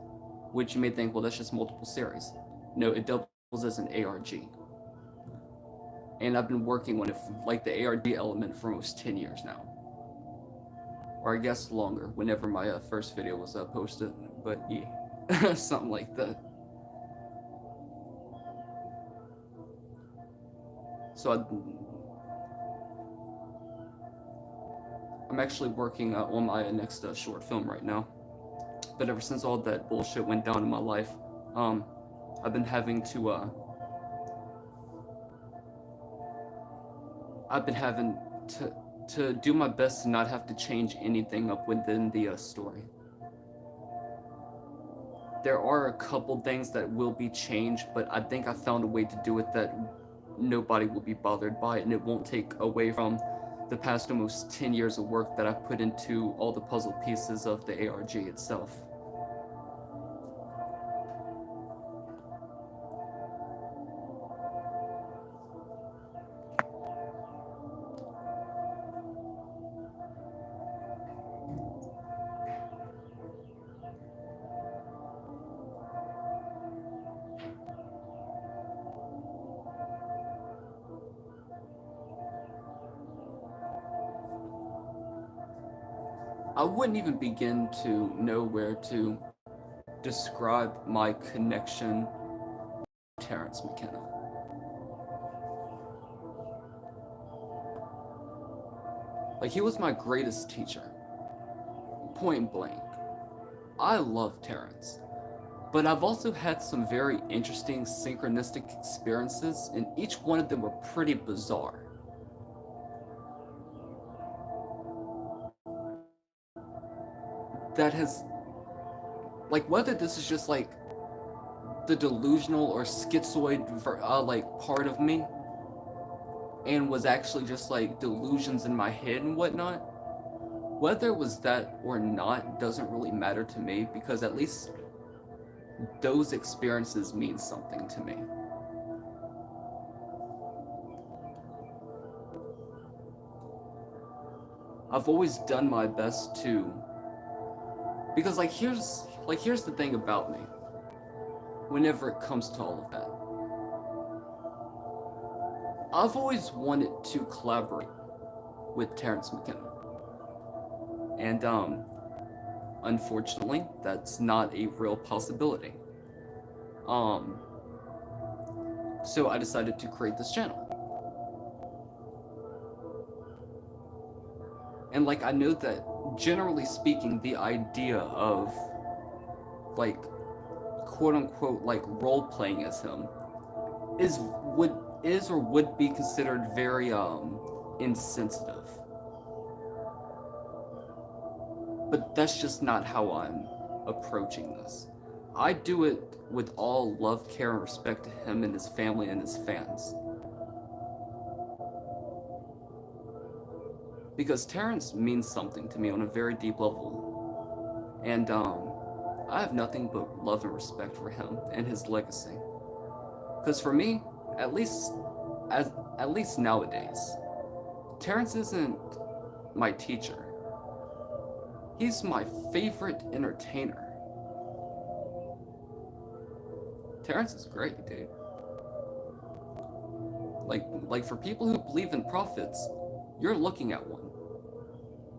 Speaker 1: which you may think, well, that's just multiple series. No, it doubles as an ARG. And I've been working on it, like the ARG element, for almost 10 years now. Or I guess longer, whenever my first video was posted, but yeah, something like that. So I'm actually working on my next short film right now. But ever since all that bullshit went down in my life, I've been having to to do my best to not have to change anything up within the story. There are a couple things that will be changed, but I think I found a way to do it that nobody will be bothered by it, and it won't take away from the past almost 10 years of work that I've put into all the puzzle pieces of the ARG itself. I wouldn't even begin to know where to describe my connection to Terence McKenna. Like, he was my greatest teacher, point blank. I love Terence, but I've also had some very interesting synchronistic experiences, and each one of them were pretty bizarre. That has, like, whether this is just like the delusional or schizoid like part of me, and was actually just like delusions in my head and whatnot, whether it was that or not doesn't really matter to me, because at least those experiences mean something to me. I've always done my best to, because here's the thing about me whenever it comes to all of that. I've always wanted to collaborate with Terence McKenna. And unfortunately, that's not a real possibility. So I decided to create this channel. And I know that generally speaking, the idea of quote unquote role playing as him would be considered very insensitive. But that's just not how I'm approaching this. I do it with all love, care, and respect to him and his family and his fans. Because Terence means something to me on a very deep level. And I have nothing but love and respect for him and his legacy. Because for me, at least nowadays, Terence isn't my teacher. He's my favorite entertainer. Terence is great, dude. Like for people who believe in prophets, you're looking at one.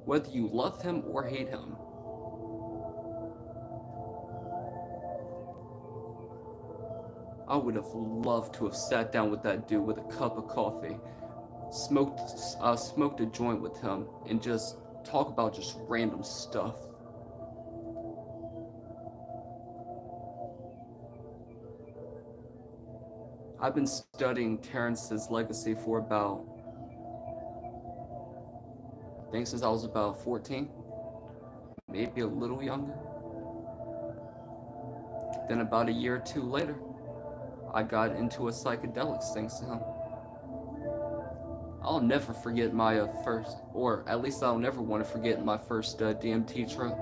Speaker 1: Whether you love him or hate him. I would have loved to have sat down with that dude with a cup of coffee, smoked a joint with him, and just talk about just random stuff. I've been studying Terence's legacy for about, I think since I was about 14, maybe a little younger. Then about a year or two later, I got into a psychedelics thanks to him. I'll never forget my first, or at least I'll never want to forget my first DMT trip.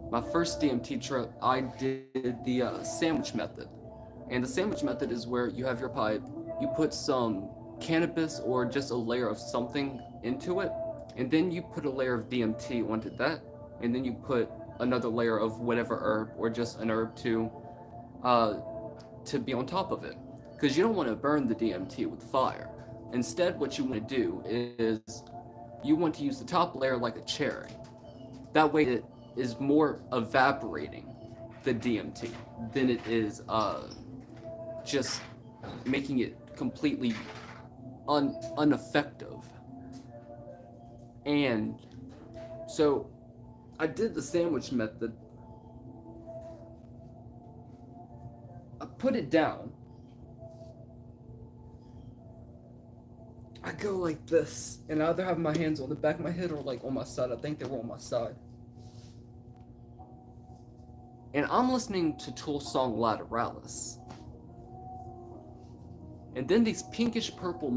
Speaker 1: My first DMT trip, I did the sandwich method. And the sandwich method is where you have your pipe, you put some cannabis or just a layer of something into it, and then you put a layer of DMT onto that, and then you put another layer of whatever herb or just an herb to be on top of it. Because you don't want to burn the DMT with fire. Instead, what you want to do is you want to use the top layer like a cherry. That way it is more evaporating the DMT than it is just making it completely ineffective. And so I did the sandwich method. I put it down. I go like this, and I either have my hands on the back of my head or like on my side. I think they were on my side. And I'm listening to Tool's song Lateralis. And then these pinkish purple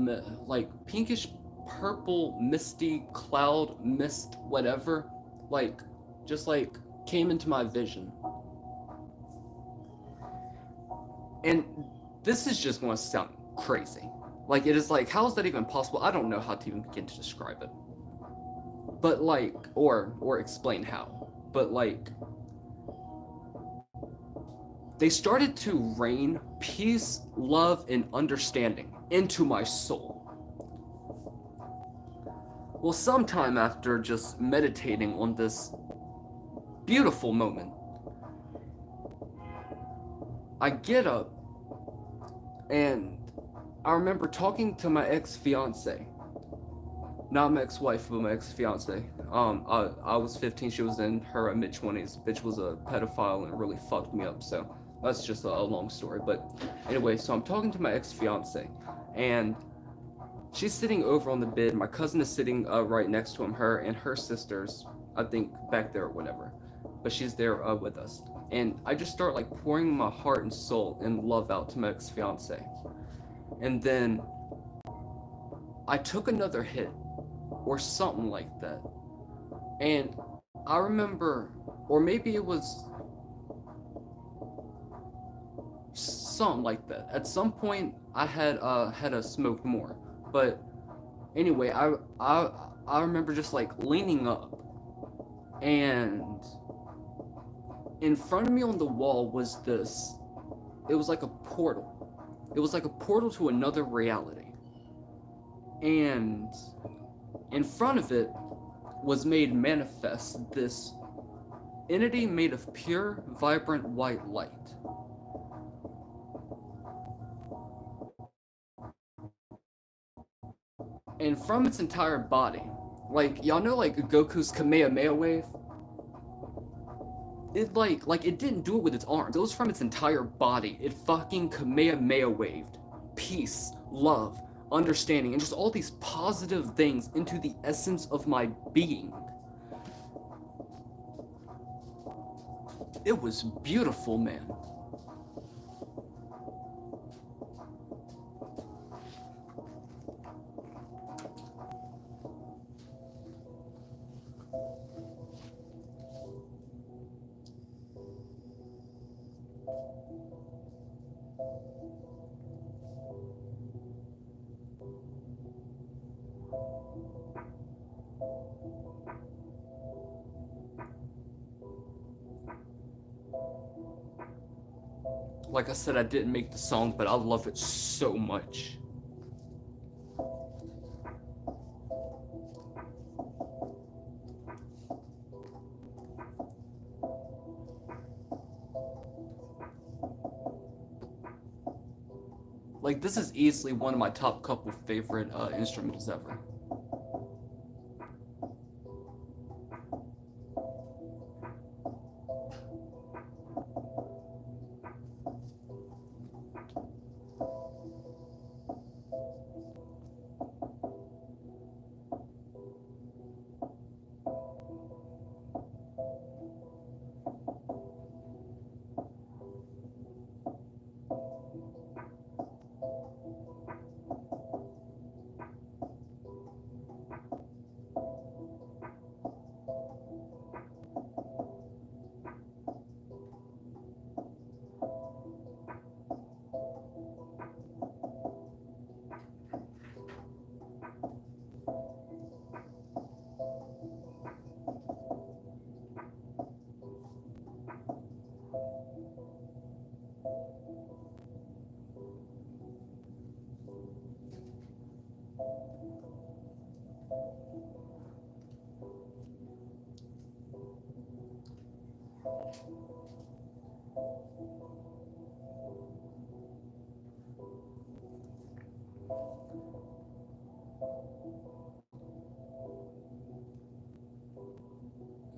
Speaker 1: misty cloud mist whatever, like just like came into my vision. And this is just going to sound crazy. Like, it is like, how is that even possible? I don't know how to even begin to describe it. But like, or explain how. But like, they started to rain peace, love, and understanding into my soul. Well, sometime after just meditating on this beautiful moment, I get up and I remember talking to my ex-fiance. Not my ex-wife, but my ex-fiance. I was 15, she was in her mid-20s. Bitch was a pedophile and really fucked me up, so that's just a long story. But anyway, so I'm talking to my ex-fiance, and she's sitting over on the bed. My cousin is sitting right next to him, her and her sisters, I think, back there or whatever. But she's there with us. And I just start like pouring my heart and soul and love out to my ex-fiance. And then I took another hit or something like that. And I remember, or maybe it was something like that. At some point, I had smoked more, but anyway, I remember just like leaning up, and in front of me on the wall was this. It was like a portal. It was like a portal to another reality, and in front of it was made manifest this entity made of pure, vibrant white light. And from its entire body, like y'all know like Goku's Kamehameha wave? It it didn't do it with its arms. It was from its entire body. It fucking Kamehameha waved. Peace, love, understanding, and just all these positive things into the essence of my being. It was beautiful, man. Like I said, I didn't make the song, but I love it so much. Like, this is easily one of my top couple favorite instrumentals ever.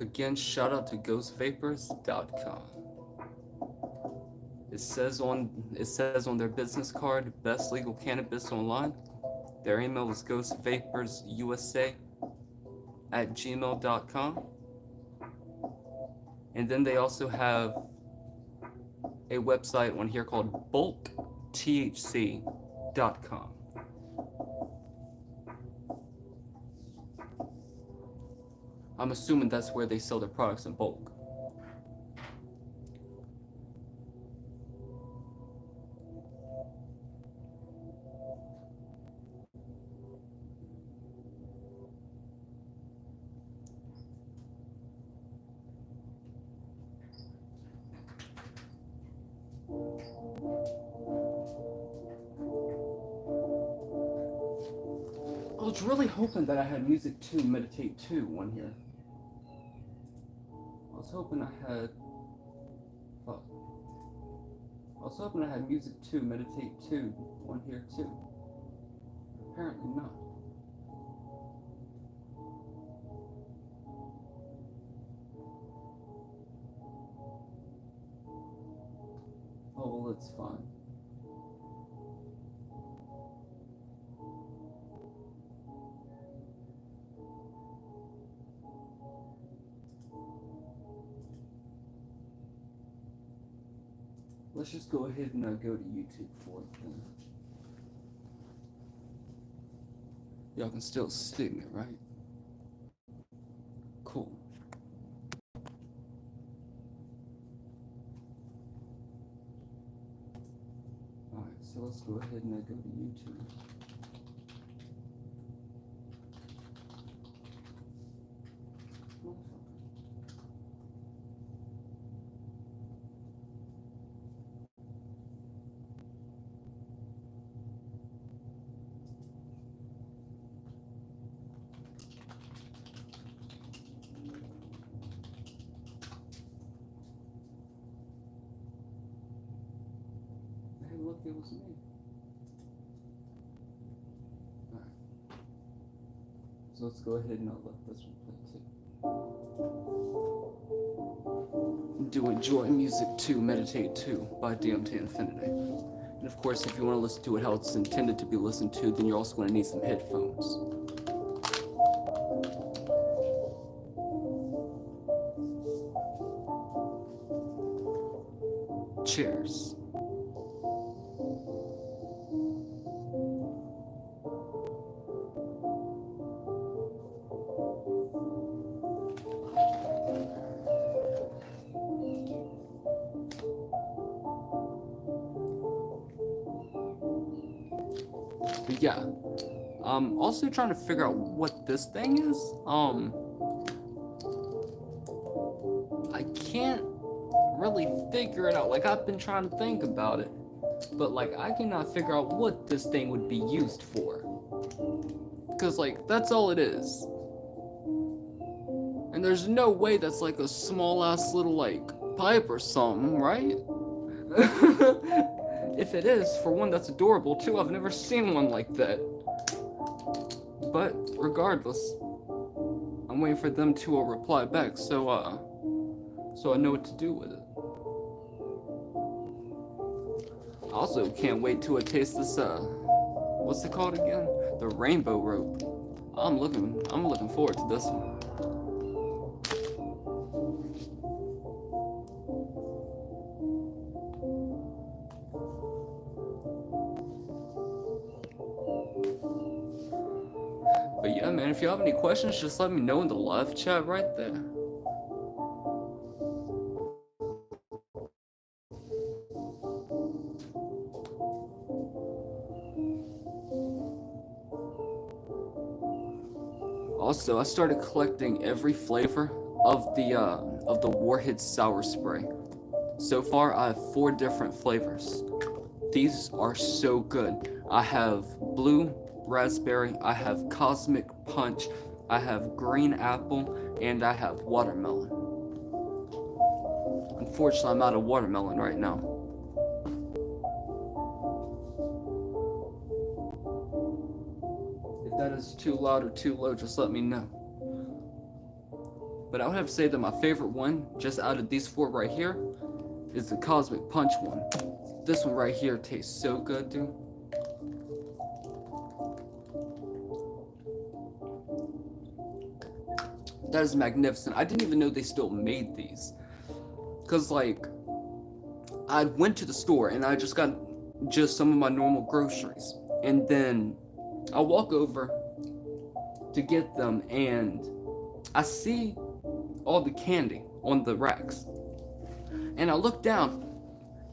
Speaker 1: Again, shout out to ghostvapors.com. It says on their business card, best legal cannabis online. Their email is ghostvaporsusa@gmail.com. And then they also have a website on here called bulkthc.com. I'm assuming that's where they sell their products in bulk. I was really hoping that I had music 2, meditate 2 on here. I was hoping I had music 2, meditate 2 on here too. Apparently not. Oh well, it's fine. Let's just go ahead and go to YouTube for it then. Y'all can still see me, right? Cool. Alright, so let's go ahead and go to YouTube. Look, it was me. Alright. So let's go ahead and let this one play too. Do enjoy music 2, meditate 2 by DMT Infinity. And of course, if you want to listen to it how it's intended to be listened to, then you're also going to need some headphones. Cheers. But yeah, I'm also trying to figure out what this thing is. I can't really figure it out. Like, I've been trying to think about it, but like I cannot figure out what this thing would be used for. Because like that's all it is. And there's no way that's like a small ass little like pipe or something, right? If it is, for one, that's adorable. Two, I've never seen one like that. But regardless, I'm waiting for them to reply back, so I know what to do with it. I also can't wait to taste this what's it called again? The rainbow rope. I'm looking forward to this one. But yeah, man, if you have any questions, just let me know in the live chat right there. Also, I started collecting every flavor of the Warhead Sour Spray. So far, I have 4 different flavors. These are so good. I have blue raspberry, I have cosmic punch, I have green apple, and I have watermelon. Unfortunately, I'm out of watermelon right now. If that is too loud or too low, just let me know. But I would have to say that my favorite one, just out of these 4 right here, is the cosmic punch one. This one right here tastes so good, dude. That is magnificent. I didn't even know they still made these. Because, like, I went to the store and I just got just some of my normal groceries. And then I walk over to get them and I see all the candy on the racks. And I look down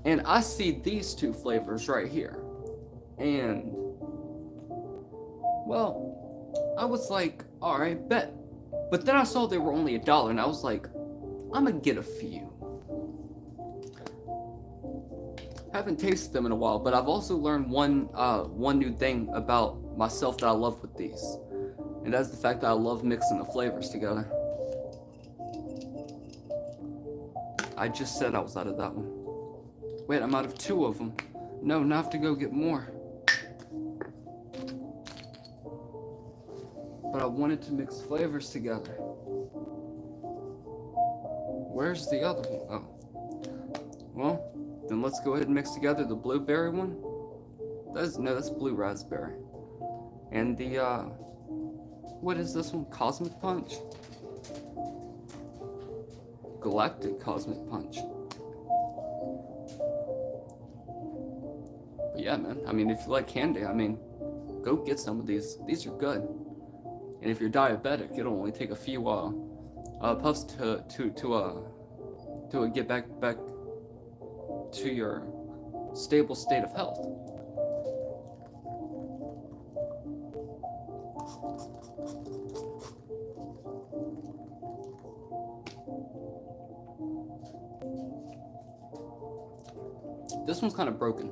Speaker 1: and I see these two flavors right here. And, well, I was like, alright, bet. But then I saw they were only $1 and I was like, I'm gonna get a few. Haven't tasted them in a while, but I've also learned one new thing about myself that I love with these. And that's the fact that I love mixing the flavors together. I just said I was out of that one. Wait, I'm out of 2 of them. No, now I have to go get more. But I wanted to mix flavors together. Where's the other one? Oh. Well, then let's go ahead and mix together the blueberry one. That's blue raspberry. And the, what is this one? Cosmic Punch? Galactic Cosmic Punch. But yeah, man. I mean, if you like candy, I mean, go get some of these. These are good. And if you're diabetic, it'll only take a few puffs to get back to your stable state of health. This one's kind of broken.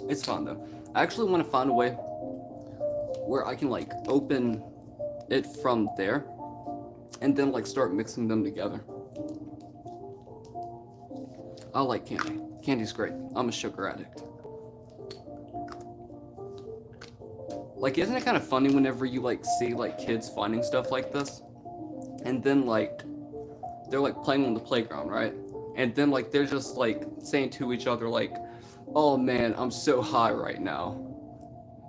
Speaker 1: It's fine though. I actually want to find a way where I can like open it from there and then like start mixing them together. I like candy. Candy's great. I'm a sugar addict. Like, isn't it kind of funny whenever you like see like kids finding stuff like this? And then like they're like playing on the playground, right? And then like they're just like saying to each other like, "Oh man, I'm so high right now."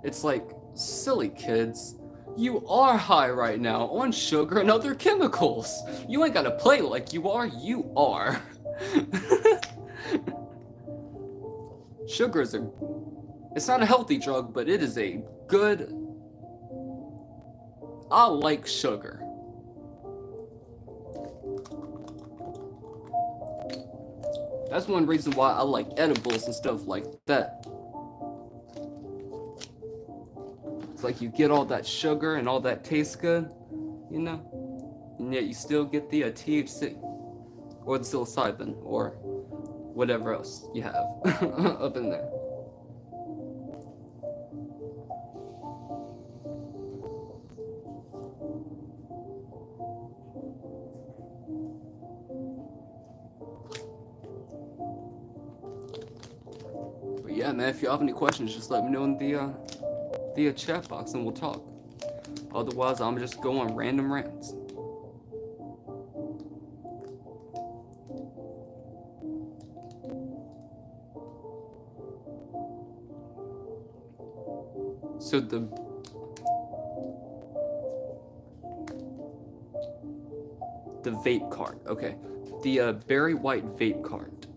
Speaker 1: It's like, silly kids. You are high right now on sugar and other chemicals. You ain't gotta play like you are. Sugar is it's not a healthy drug, but it is a good, I like sugar. That's one reason why I like edibles and stuff like that. It's like you get all that sugar and all that tastes good, you know? And yet you still get the THC. Or the psilocybin, or whatever else you have up in there. But yeah, man, if you have any questions, just let me know in the chat box and we'll talk. Otherwise, I'm just going random rants. So the vape cart, okay. The berry white vape cart.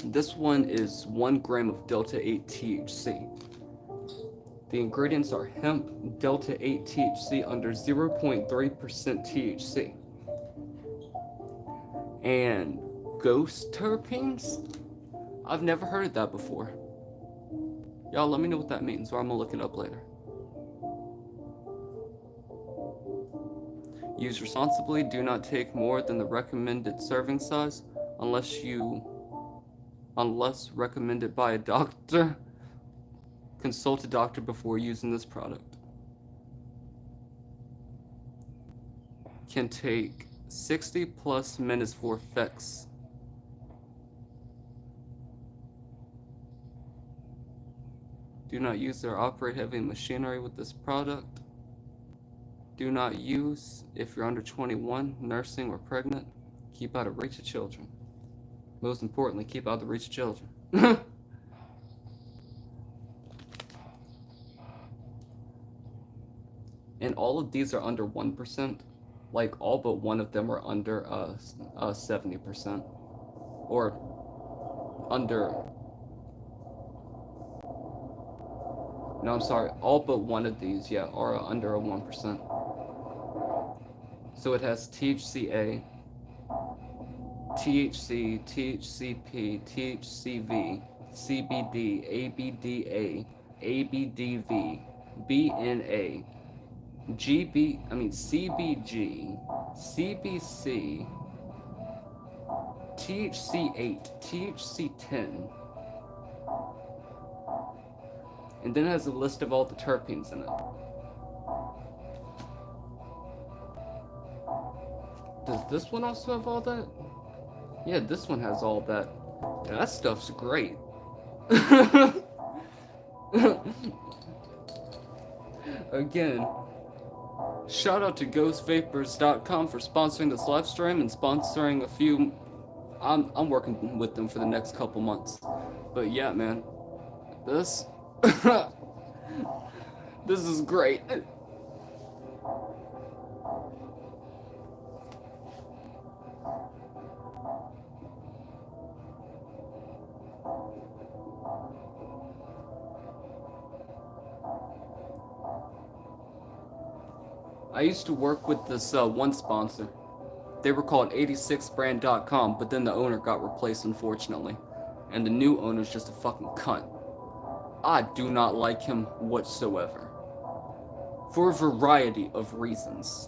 Speaker 1: This one is 1 gram of Delta 8 THC. The ingredients are hemp, Delta 8 THC under 0.3% THC. And ghost terpenes? I've never heard of that before. Y'all let me know what that means, or I'm gonna look it up later. Use responsibly. Do not take more than the recommended serving size unless recommended by a doctor. Consult a doctor before using this product. Can take 60 plus minutes for effects. Do not use or operate heavy machinery with this product. Do not use if you're under 21, nursing, or pregnant. Keep out of reach of children. Most importantly, keep out of the reach of children. and all of these are under 1%. Like all but one of them are under 70%, or under. No, I'm sorry. All but one of these, yeah, are under a 1%. So it has THCA, THC, THCP, THCV, CBD, ABDA, ABDV, BNA, CBG, CBC, THC8, THC10, and then it has a list of all the terpenes in it. Does this one also have all that? Yeah, this one has all that. Yeah, that stuff's great. Again, shout out to ghostvapors.com for sponsoring this live stream and sponsoring a few. I'm working with them for the next couple months. But yeah, man, this this is great. I used to work with this one sponsor. They were called 86brand.com, but then the owner got replaced, unfortunately. And the new owner's just a fucking cunt. I do not like him whatsoever. For a variety of reasons.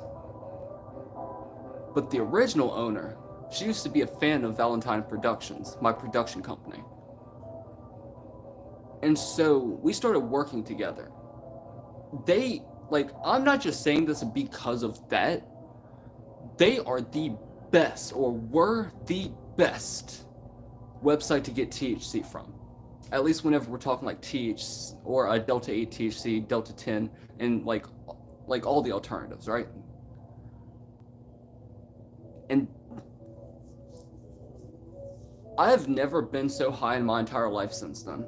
Speaker 1: But the original owner, she used to be a fan of Valentine Productions, my production company. And so we started working together. I'm not just saying this because of that. They are the best, or were the best, website to get THC from. At least whenever we're talking like THC, or a Delta 8 THC, Delta 10, and like all the alternatives, right? And I have never been so high in my entire life since then.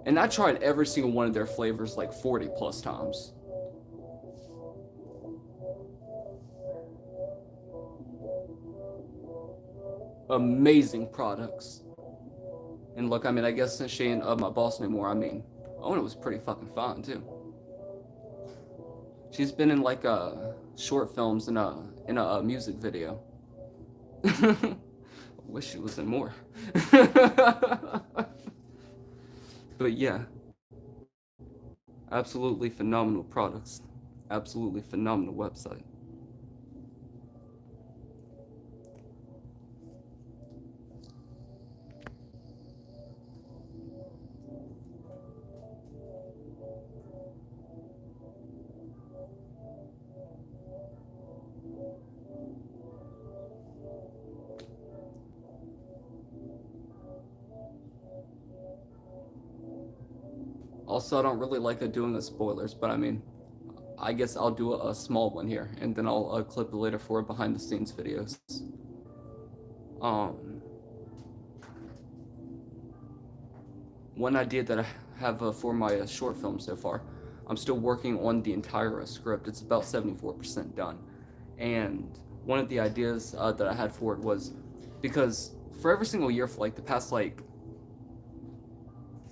Speaker 1: And I tried every single one of their flavors like 40 plus times. Amazing products. And look, I mean, I guess since she ain't my boss anymore, I mean, Ona was pretty fucking fine too. She's been in like short films and in a music video. I wish she was in more. But yeah, absolutely phenomenal products, absolutely phenomenal website. Also, I don't really like doing the spoilers, but I mean, I guess I'll do a small one here, and then I'll clip it later for behind the scenes videos. One idea that I have for my short film so far, I'm still working on the entire script. It's about 74% done. And one of the ideas that I had for it was, because for every single year for like the past like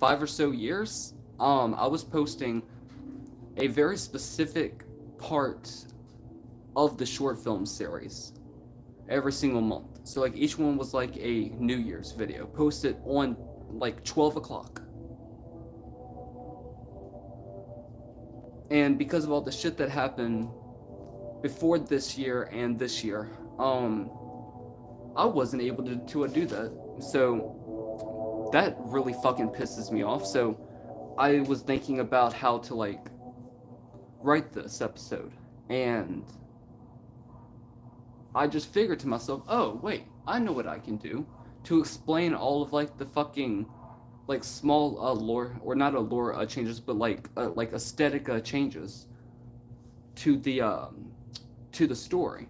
Speaker 1: 5 or so years, I was posting a very specific part of the short film series every single month. So like each one was like a New Year's video, posted on like 12 o'clock. And because of all the shit that happened before this year and this year, I wasn't able to do that. So that really fucking pisses me off. So I was thinking about how to like write this episode, and I just figured to myself, oh wait, I know what I can do to explain all of like the fucking like small lore, or not a lore changes, but like aesthetic changes to the story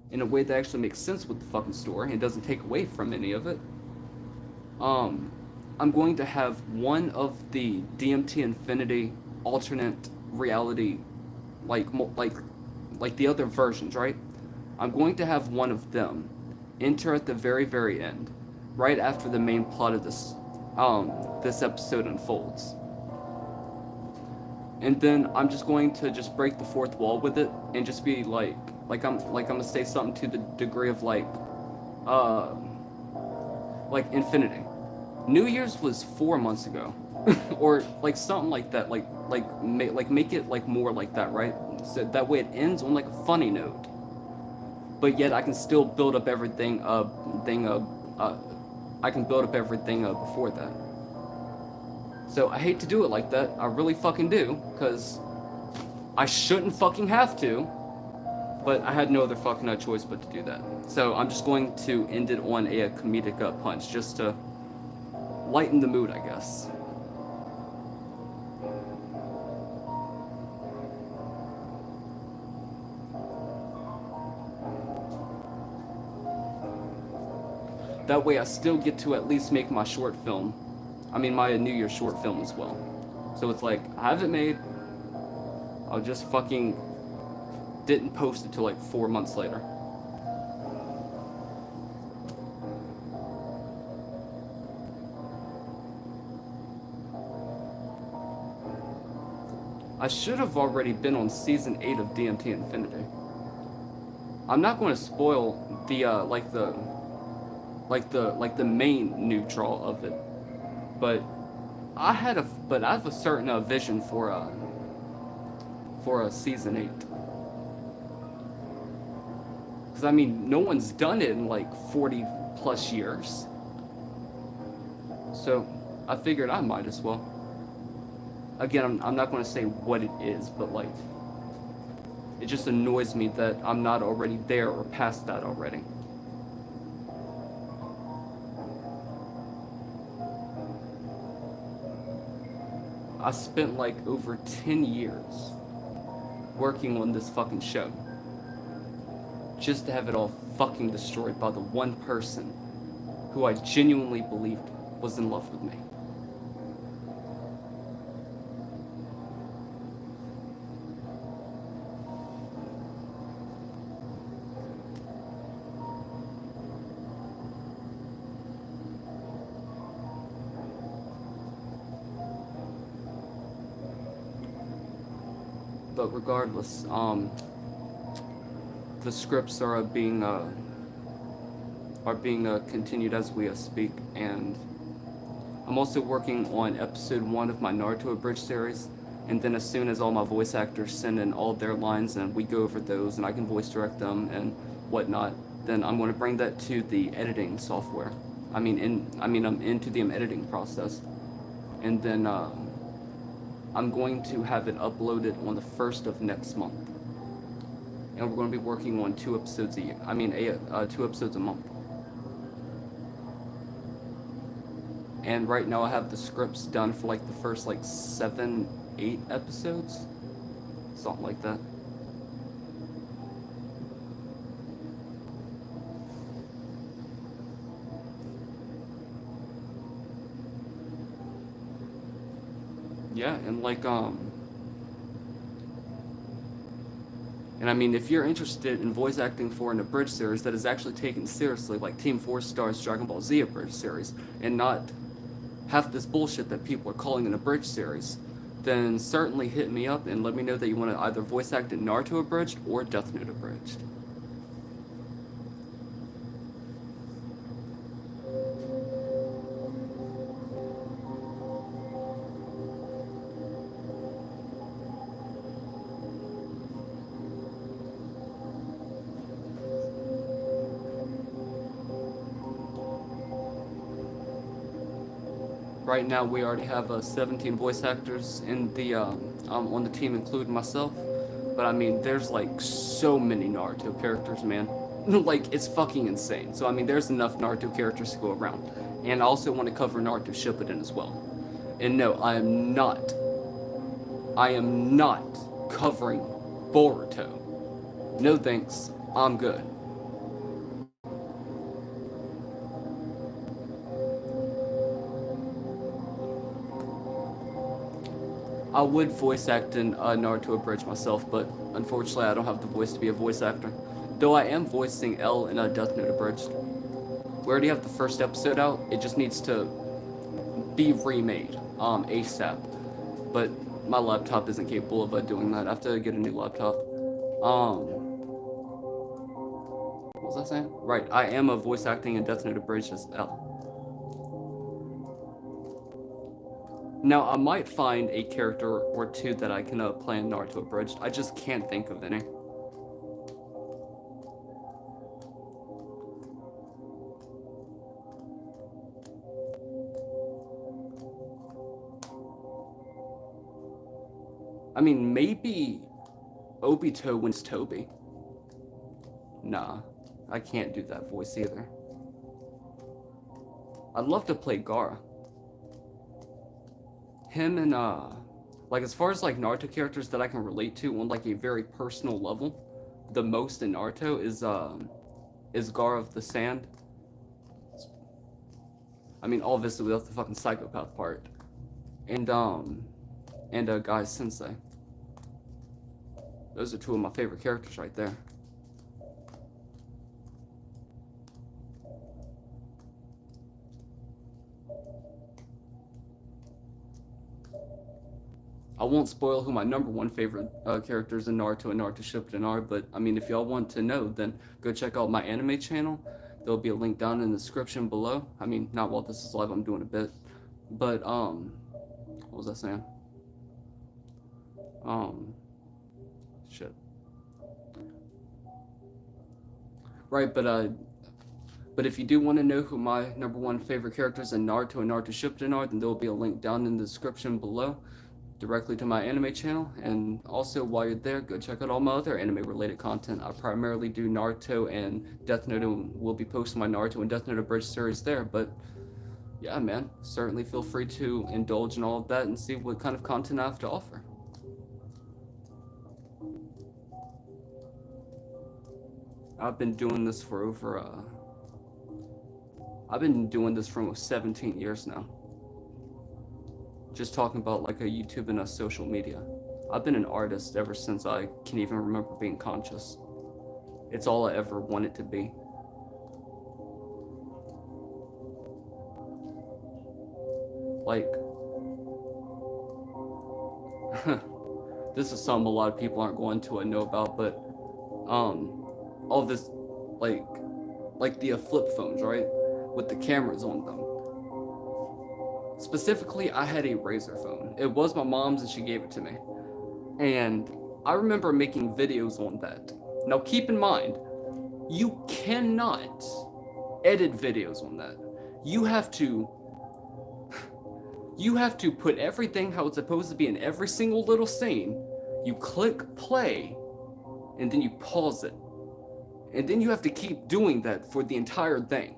Speaker 1: in a way that actually makes sense with the fucking story and doesn't take away from any of it. I'm going to have one of the DMT Infinity alternate reality, like the other versions, right? I'm going to have one of them enter at the very, very end, right after the main plot of this episode unfolds. And then I'm just going to just break the fourth wall with it and just be like I'm gonna say something to the degree of uh, like infinity. New Year's was 4 months ago, or like something like that. Make it like more like that, right? So that way it ends on like a funny note, but yet I can still build up everything. I can build up everything before that. So I hate to do it like that. I really fucking do, cause I shouldn't fucking have to, but I had no other fucking choice but to do that. So I'm just going to end it on a comedic punch, just to lighten the mood, I guess. That way I still get to at least make my short film. I mean, my New Year's short film as well. So it's like, I have it made, I just fucking didn't post it till like 4 months later. I should have already been on season 8 of DMT Infinity. I'm not going to spoil the the main new draw of it, but I have a certain vision for season 8. Because I mean, no one's done it in like 40 plus years, so I figured I might as well. Again, I'm not going to say what it is, but like, it just annoys me that I'm not already there or past that already. I spent like over 10 years working on this fucking show, just to have it all fucking destroyed by the one person who I genuinely believed was in love with me. But regardless, the scripts are being continued as we speak, and I'm also working on episode 1 of my Naruto Abridged series. And then as soon as all my voice actors send in all their lines and we go over those and I can voice direct them and whatnot, then I'm going to bring that to the editing software. I'm into the editing process, and then I'm going to have it uploaded on the 1st of next month. And we're going to be working on 2 episodes a year. 2 episodes a month. And right now I have the scripts done for like the first like 7, 8 episodes. Something like that. Yeah, and and I mean, if you're interested in voice acting for an abridged series that is actually taken seriously, like Team 4 Star's Dragon Ball Z abridged series, and not half this bullshit that people are calling an abridged series, then certainly hit me up and let me know that you want to either voice act in Naruto abridged or Death Note abridged. Right now, we already have 17 voice actors in the on the team, including myself. But I mean, there's like so many Naruto characters, man. Like, it's fucking insane. So I mean, there's enough Naruto characters to go around. And I also want to cover Naruto Shippuden as well. And no, I am not covering Boruto. No thanks. I'm good. I would voice act in Naruto Abridged myself, but unfortunately I don't have the voice to be a voice actor. Though I am voicing L in Death Note Abridged. We already have the first episode out. It just needs to be remade ASAP. But my laptop isn't capable of doing that. I have to get a new laptop. What was I saying? Right, I am a voice acting in Death Note Abridged as L. Now, I might find a character or two that I can play in Naruto Abridged. I just can't think of any. I mean, maybe Obito wins Toby. Nah, I can't do that voice either. I'd love to play Gaara. Him and, like, as far as, like, Naruto characters that I can relate to on, like, a very personal level, the most in Naruto is Gaara of the Sand. I mean, obviously without the fucking psychopath part. And Guy Sensei. Those are two of my favorite characters right there. I won't spoil who my number one favorite characters in Naruto and Naruto Shippuden are, but I mean, if y'all want to know, then go check out my anime channel. There'll be a link down in the description below. I mean, not while this is live, I'm doing a bit. But, what was I saying? Shit. Right, but if you do want to know who my number one favorite characters in Naruto and Naruto Shippuden are, then there will be a link down in the description below, directly to my anime channel. And also, while you're there, go check out all my other anime related content. I primarily do Naruto and Death Note, and will be posting my Naruto and Death Note Abridged series there. But yeah, man, certainly feel free to indulge in all of that and see what kind of content I have to offer. I've been doing this for almost 17 years now. Just talking about like a YouTube and a social media. I've been an artist ever since I can even remember being conscious. It's all I ever wanted to be. Like, this is something a lot of people aren't going to know about, but all this, like the flip phones, right, with the cameras on them. Specifically, I had a Razor phone. It was my mom's and she gave it to me, and I remember making videos on that. Now keep in mind, you cannot edit videos on that. You have to put everything how it's supposed to be in every single little scene. You click play, and then you pause it. And then you have to keep doing that for the entire thing.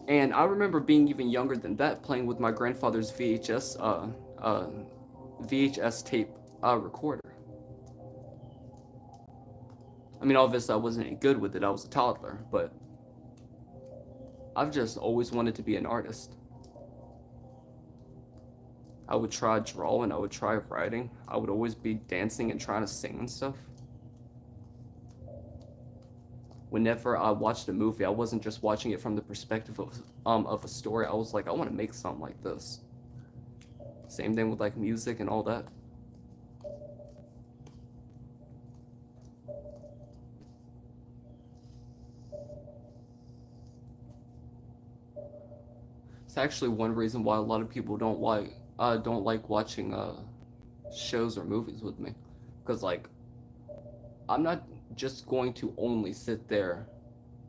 Speaker 1: And I remember being even younger than that, playing with my grandfather's VHS tape recorder. I mean, obviously I wasn't any good with it, I was a toddler, but I've just always wanted to be an artist. I would try drawing, I would try writing, I would always be dancing and trying to sing and stuff. Whenever I watched a movie, I wasn't just watching it from the perspective of a story. I was like, I want to make something like this. Same thing with like music and all that. It's actually one reason why a lot of people don't like watching shows or movies with me, because like I'm not just going to only sit there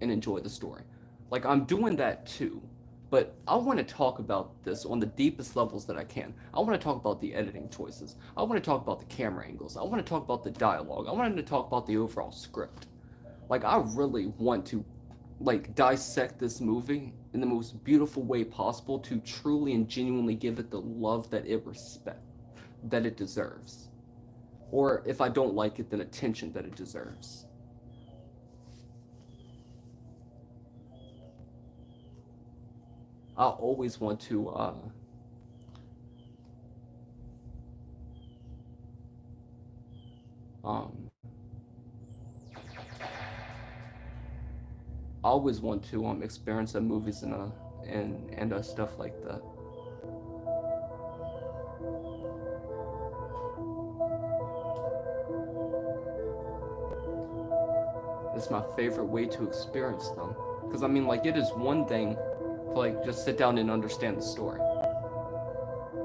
Speaker 1: and enjoy the story. Like, I'm doing that too, but I want to talk about this on the deepest levels that I can. I want to talk about the editing choices. I want to talk about the camera angles. I want to talk about the dialogue. I want to talk about the overall script. Like, I really want to like dissect this movie in the most beautiful way possible to truly and genuinely give it the love that it deserves. Or if I don't like it, then attention that it deserves. I always want to Um, I always want to experience the movies and stuff like that. It's my favorite way to experience them. Because I mean, like, it is one thing to like just sit down and understand the story.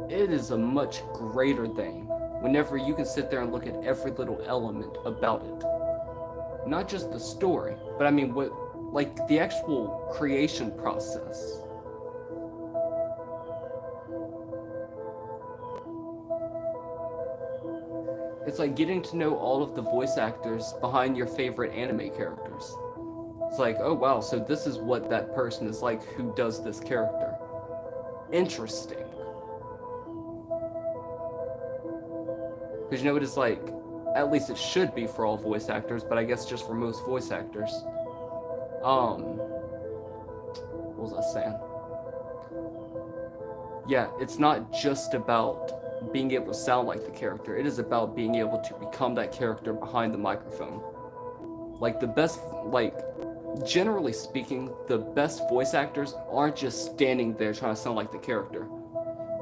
Speaker 1: It is a much greater thing whenever you can sit there and look at every little element about it. Not just the story, but I mean what like the actual creation process. It's like getting to know all of the voice actors behind your favorite anime characters. It's like, oh wow, so this is what that person is like who does this character. Interesting. Because you know what it's like, at least it should be for all voice actors, but I guess just for most voice actors. What was I saying? Yeah, it's not just about being able to sound like the character. It is about being able to become that character behind the microphone. Like the best, like generally speaking, the best voice actors aren't just standing there trying to sound like the character.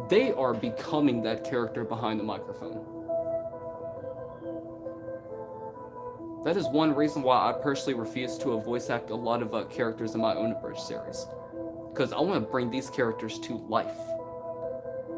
Speaker 1: They are becoming that character behind the microphone. That is one reason why I personally refuse to voice act a lot of characters in my own abridged series. Because I want to bring these characters to life.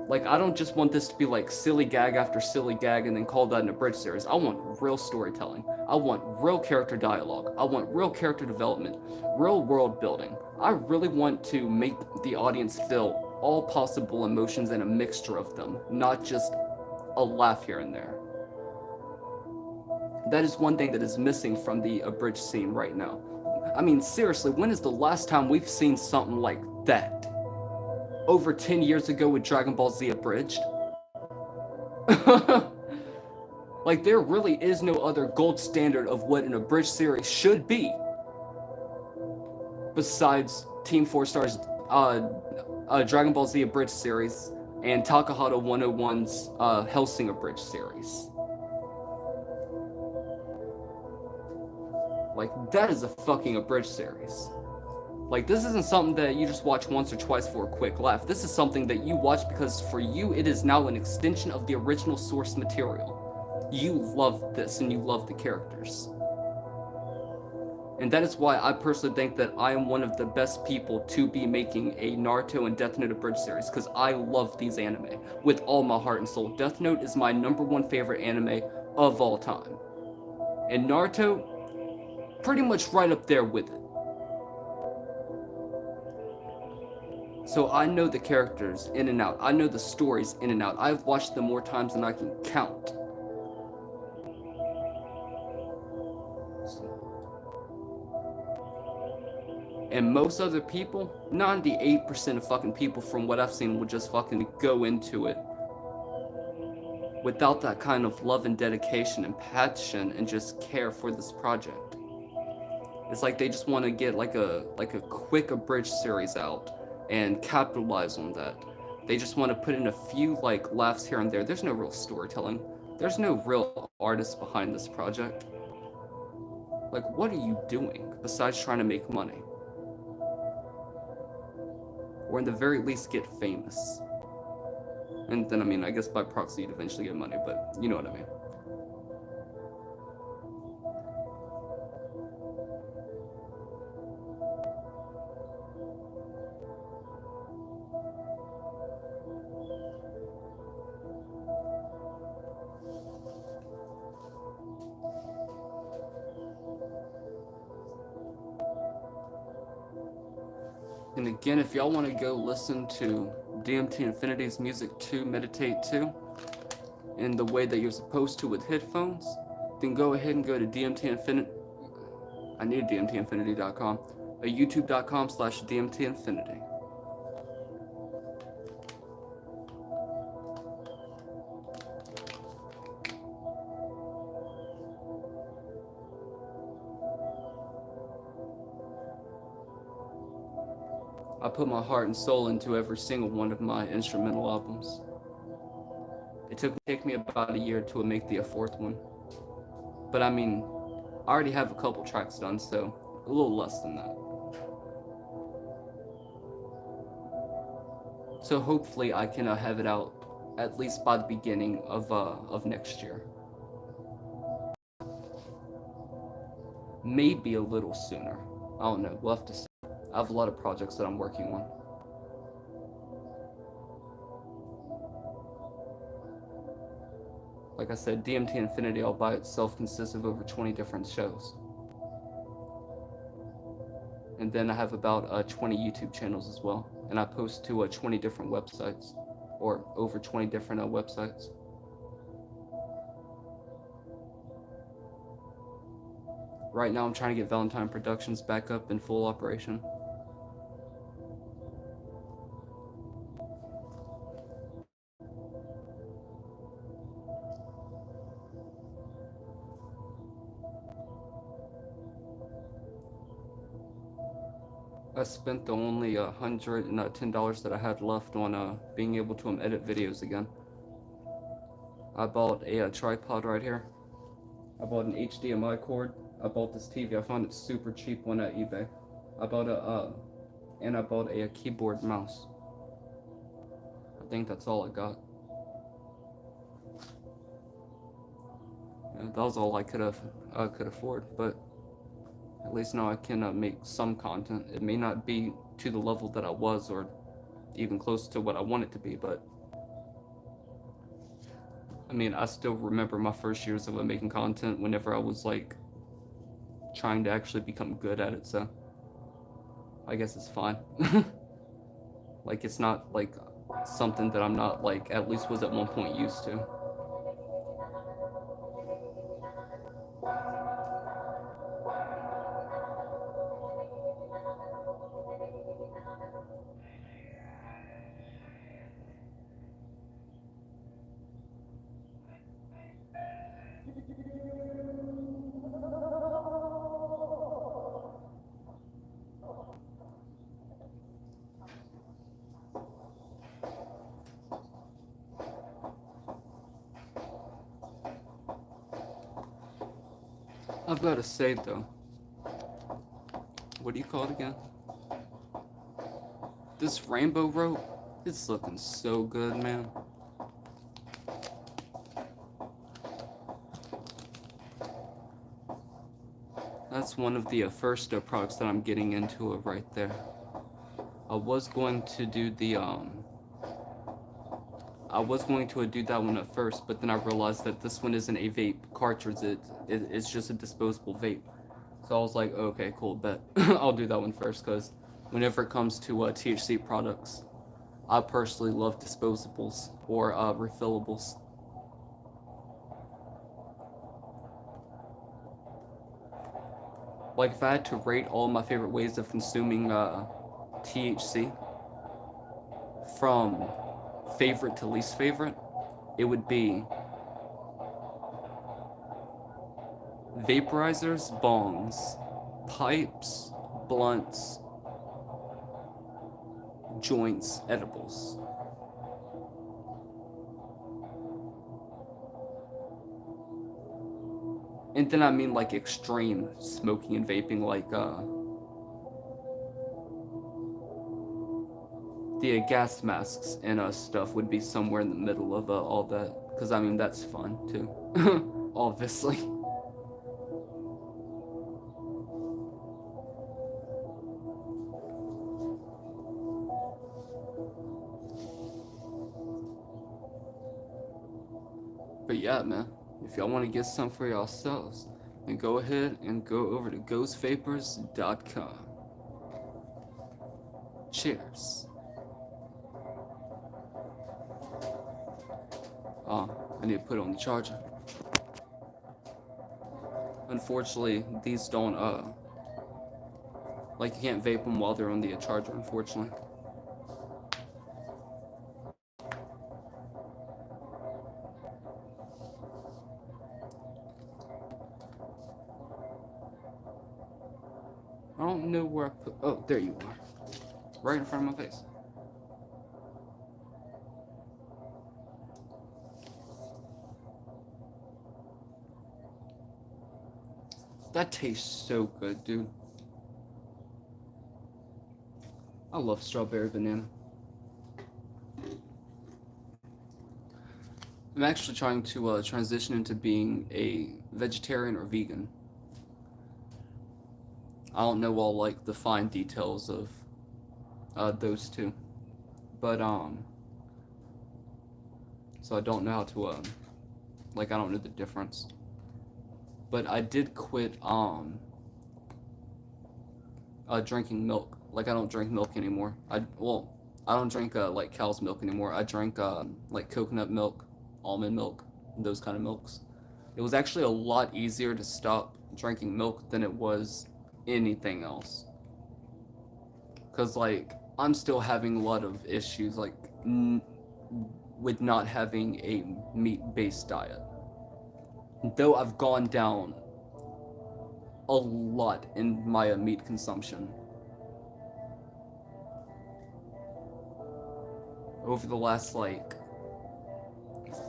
Speaker 1: Like, I don't just want this to be like silly gag after silly gag and then call that an abridged series. I want real storytelling. I want real character dialogue. I want real character development, real world building. I really want to make the audience feel all possible emotions and a mixture of them, not just a laugh here and there. That is one thing that is missing from the abridged scene right now. I mean, seriously, when is the last time we've seen something like that? Over 10 years ago with Dragon Ball Z Abridged? Like, there really is no other gold standard of what an abridged series should be besides Team 4 Star's Dragon Ball Z Abridged series and Takahata 101's Hellsing Abridged series. Like, that is a fucking abridged series. Like, this isn't something that you just watch once or twice for a quick laugh. This is something that you watch because for you, it is now an extension of the original source material. You love this and you love the characters. And that is why I personally think that I am one of the best people to be making a Naruto and Death Note abridged series, because I love these anime with all my heart and soul. Death Note is my #1 favorite anime of all time. And Naruto, pretty much right up there with it. So I know the characters in and out. I know the stories in and out. I've watched them more times than I can count. And most other people, 98% of fucking people from what I've seen will just fucking go into it without that kind of love and dedication and passion and just care for this project. It's like they just want to get like a quick abridged series out and capitalize on that. They just want to put in a few like laughs here and there. There's no real storytelling. There's no real artist behind this project. Like, what are you doing besides trying to make money? Or in the very least get famous. And then, I mean, I guess by proxy you'd eventually get money, but you know what I mean. And again, if y'all want to go listen to DMT Infinity's music to meditate to in the way that you're supposed to with headphones, then go ahead and go to DMT Infinity. I need DMTinfinity.com, youtube.com/DMT Infinity. I put my heart and soul into every single one of my instrumental albums. It took me about a year to make the fourth one. But I mean, I already have a couple tracks done, so a little less than that. So hopefully I can have it out at least by the beginning of next year. Maybe a little sooner. I don't know. We'll have to see. I have a lot of projects that I'm working on. Like I said, DMT Infinity all by itself consists of over 20 different shows. And then I have about 20 YouTube channels as well. And I post to 20 different websites, or over 20 different websites. Right now I'm trying to get Valentine Productions back up in full operation. I spent the only $110 that I had left on being able to edit videos again. I bought a tripod right here. I bought an HDMI cord. I bought this TV. I found it super cheap on eBay. I bought a keyboard mouse. I think that's all I got. Yeah, that was all I could afford, but at least now I can make some content. It may not be to the level that I was, or even close to what I want it to be, but I mean, I still remember my first years of making content whenever I was like trying to actually become good at it, so I guess it's fine. Like, it's not like something that I'm not like at least was at one point used to. I've got to say though, what do you call it again? This rainbow rope, it's looking so good, man. That's one of the first products that I'm getting into right there. I was going to do the do that one at first, but then I realized that this one isn't a vape cartridge. It's just a disposable vape. So I was like, okay, cool, bet. I'll do that one first, because whenever it comes to THC products, I personally love disposables or refillables. Like, if I had to rate all my favorite ways of consuming THC from favorite to least favorite, it would be vaporizers, bongs, pipes, blunts, joints, edibles. And then I mean like extreme smoking and vaping, like the gas masks and stuff would be somewhere in the middle of all that, because I mean that's fun too, obviously. But yeah, man, if y'all want to get some for yourselves, then go ahead and go over to ghostvapors.com. Cheers. I need to put it on the charger. Unfortunately, these don't, like, you can't vape them while they're on the charger, unfortunately. I don't know where I put, oh, there you are. Right in front of my face. That tastes so good, dude. I love strawberry banana. I'm actually trying to transition into being a vegetarian or vegan. I don't know all like the fine details of those two, but so I don't know how to like I don't know the difference. But I did quit drinking milk. Like I don't drink milk anymore. I don't drink like cow's milk anymore. I drink like coconut milk, almond milk, those kind of milks. It was actually a lot easier to stop drinking milk than it was anything else. Cause like I'm still having a lot of issues like with not having a meat-based diet. Though I've gone down a lot in my meat consumption over the last like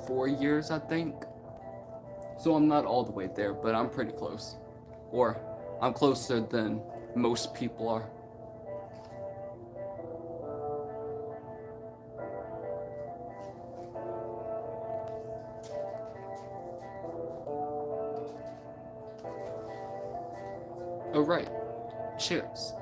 Speaker 1: 4 years, I think. So I'm not all the way there, but I'm pretty close. Or I'm closer than most people are. Alright, cheers.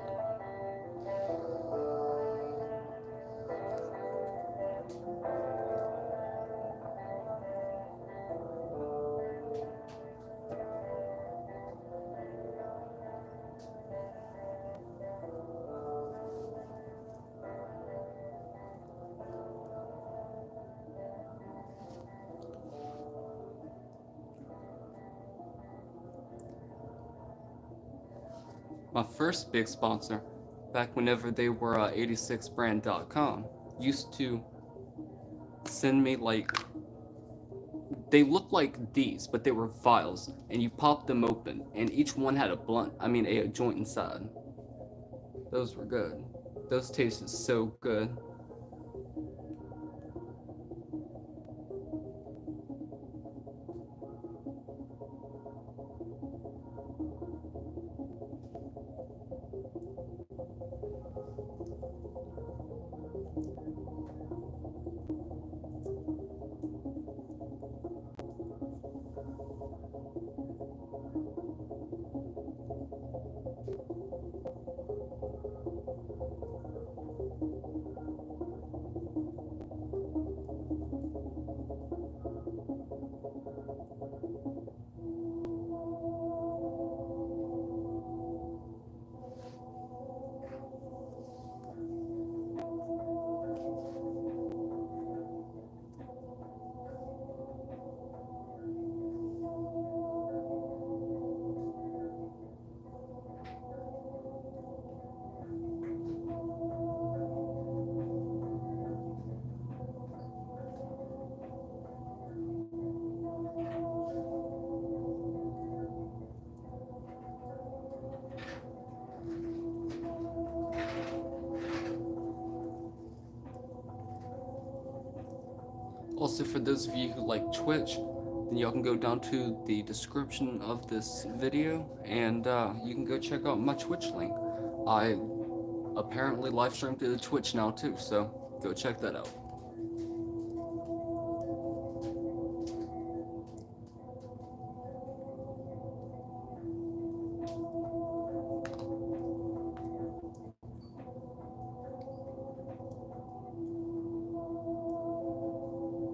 Speaker 1: My first big sponsor, back whenever they were 86brand.com, used to send me like, they looked like these, but they were vials, and you pop them open, and each one had a joint inside. Those were good. Those tasted so good. Also, for those of you who like Twitch, then y'all can go down to the description of this video and you can go check out my Twitch link. I apparently live stream through the Twitch now too, so go check that out.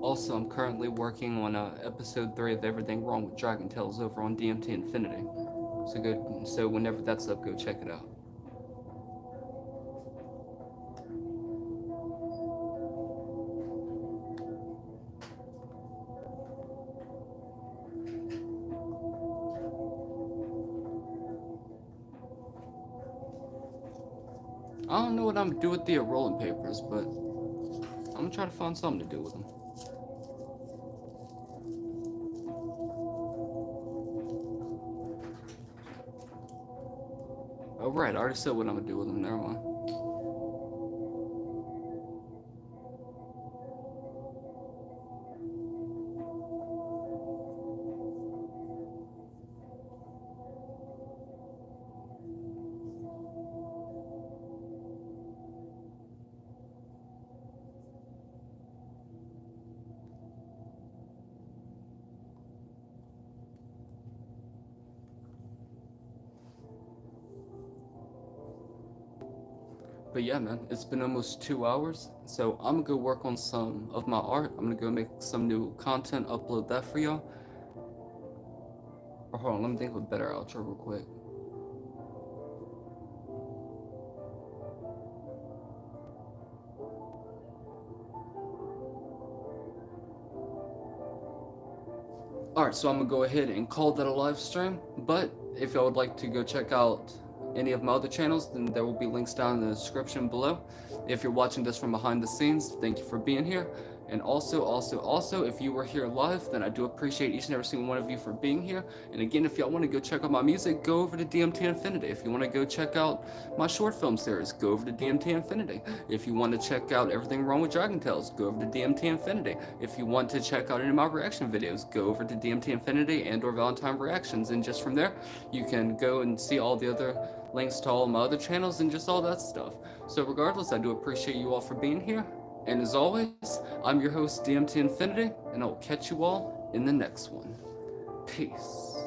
Speaker 1: Also, I'm currently working on episode 3 of Everything Wrong with Dragon Tales over on DMT Infinity. So whenever that's up, go check it out. I don't know what I'm gonna do with the rolling papers, but I'm gonna try to find something to do with them. Oh right, I already said what I'm gonna do with them, never mind. But yeah, man, it's been almost 2 hours, so I'm gonna go work on some of my art. I'm gonna go make some new content, upload that for y'all. Or hold on, let me think of a better outro real quick. Alright, so I'm gonna go ahead and call that a live stream, but if y'all would like to go check out any of my other channels, then there will be links down in the description below. If you're watching this from behind the scenes, thank you for being here. And also, if you were here live, then I do appreciate each and every single one of you for being here. And again, if y'all want to go check out my music, go over to DMT Infinity. If you want to go check out my short film series, go over to DMT Infinity. If you want to check out everything wrong with Dragon Tales, go over to DMT Infinity. If you want to check out any of my reaction videos, go over to DMT Infinity and or Valentine Reactions. And just from there, you can go and see all the other links to all my other channels and just all that stuff. So regardless, I do appreciate you all for being here. And as always, I'm your host, DMT Infinity, and I'll catch you all in the next one. Peace.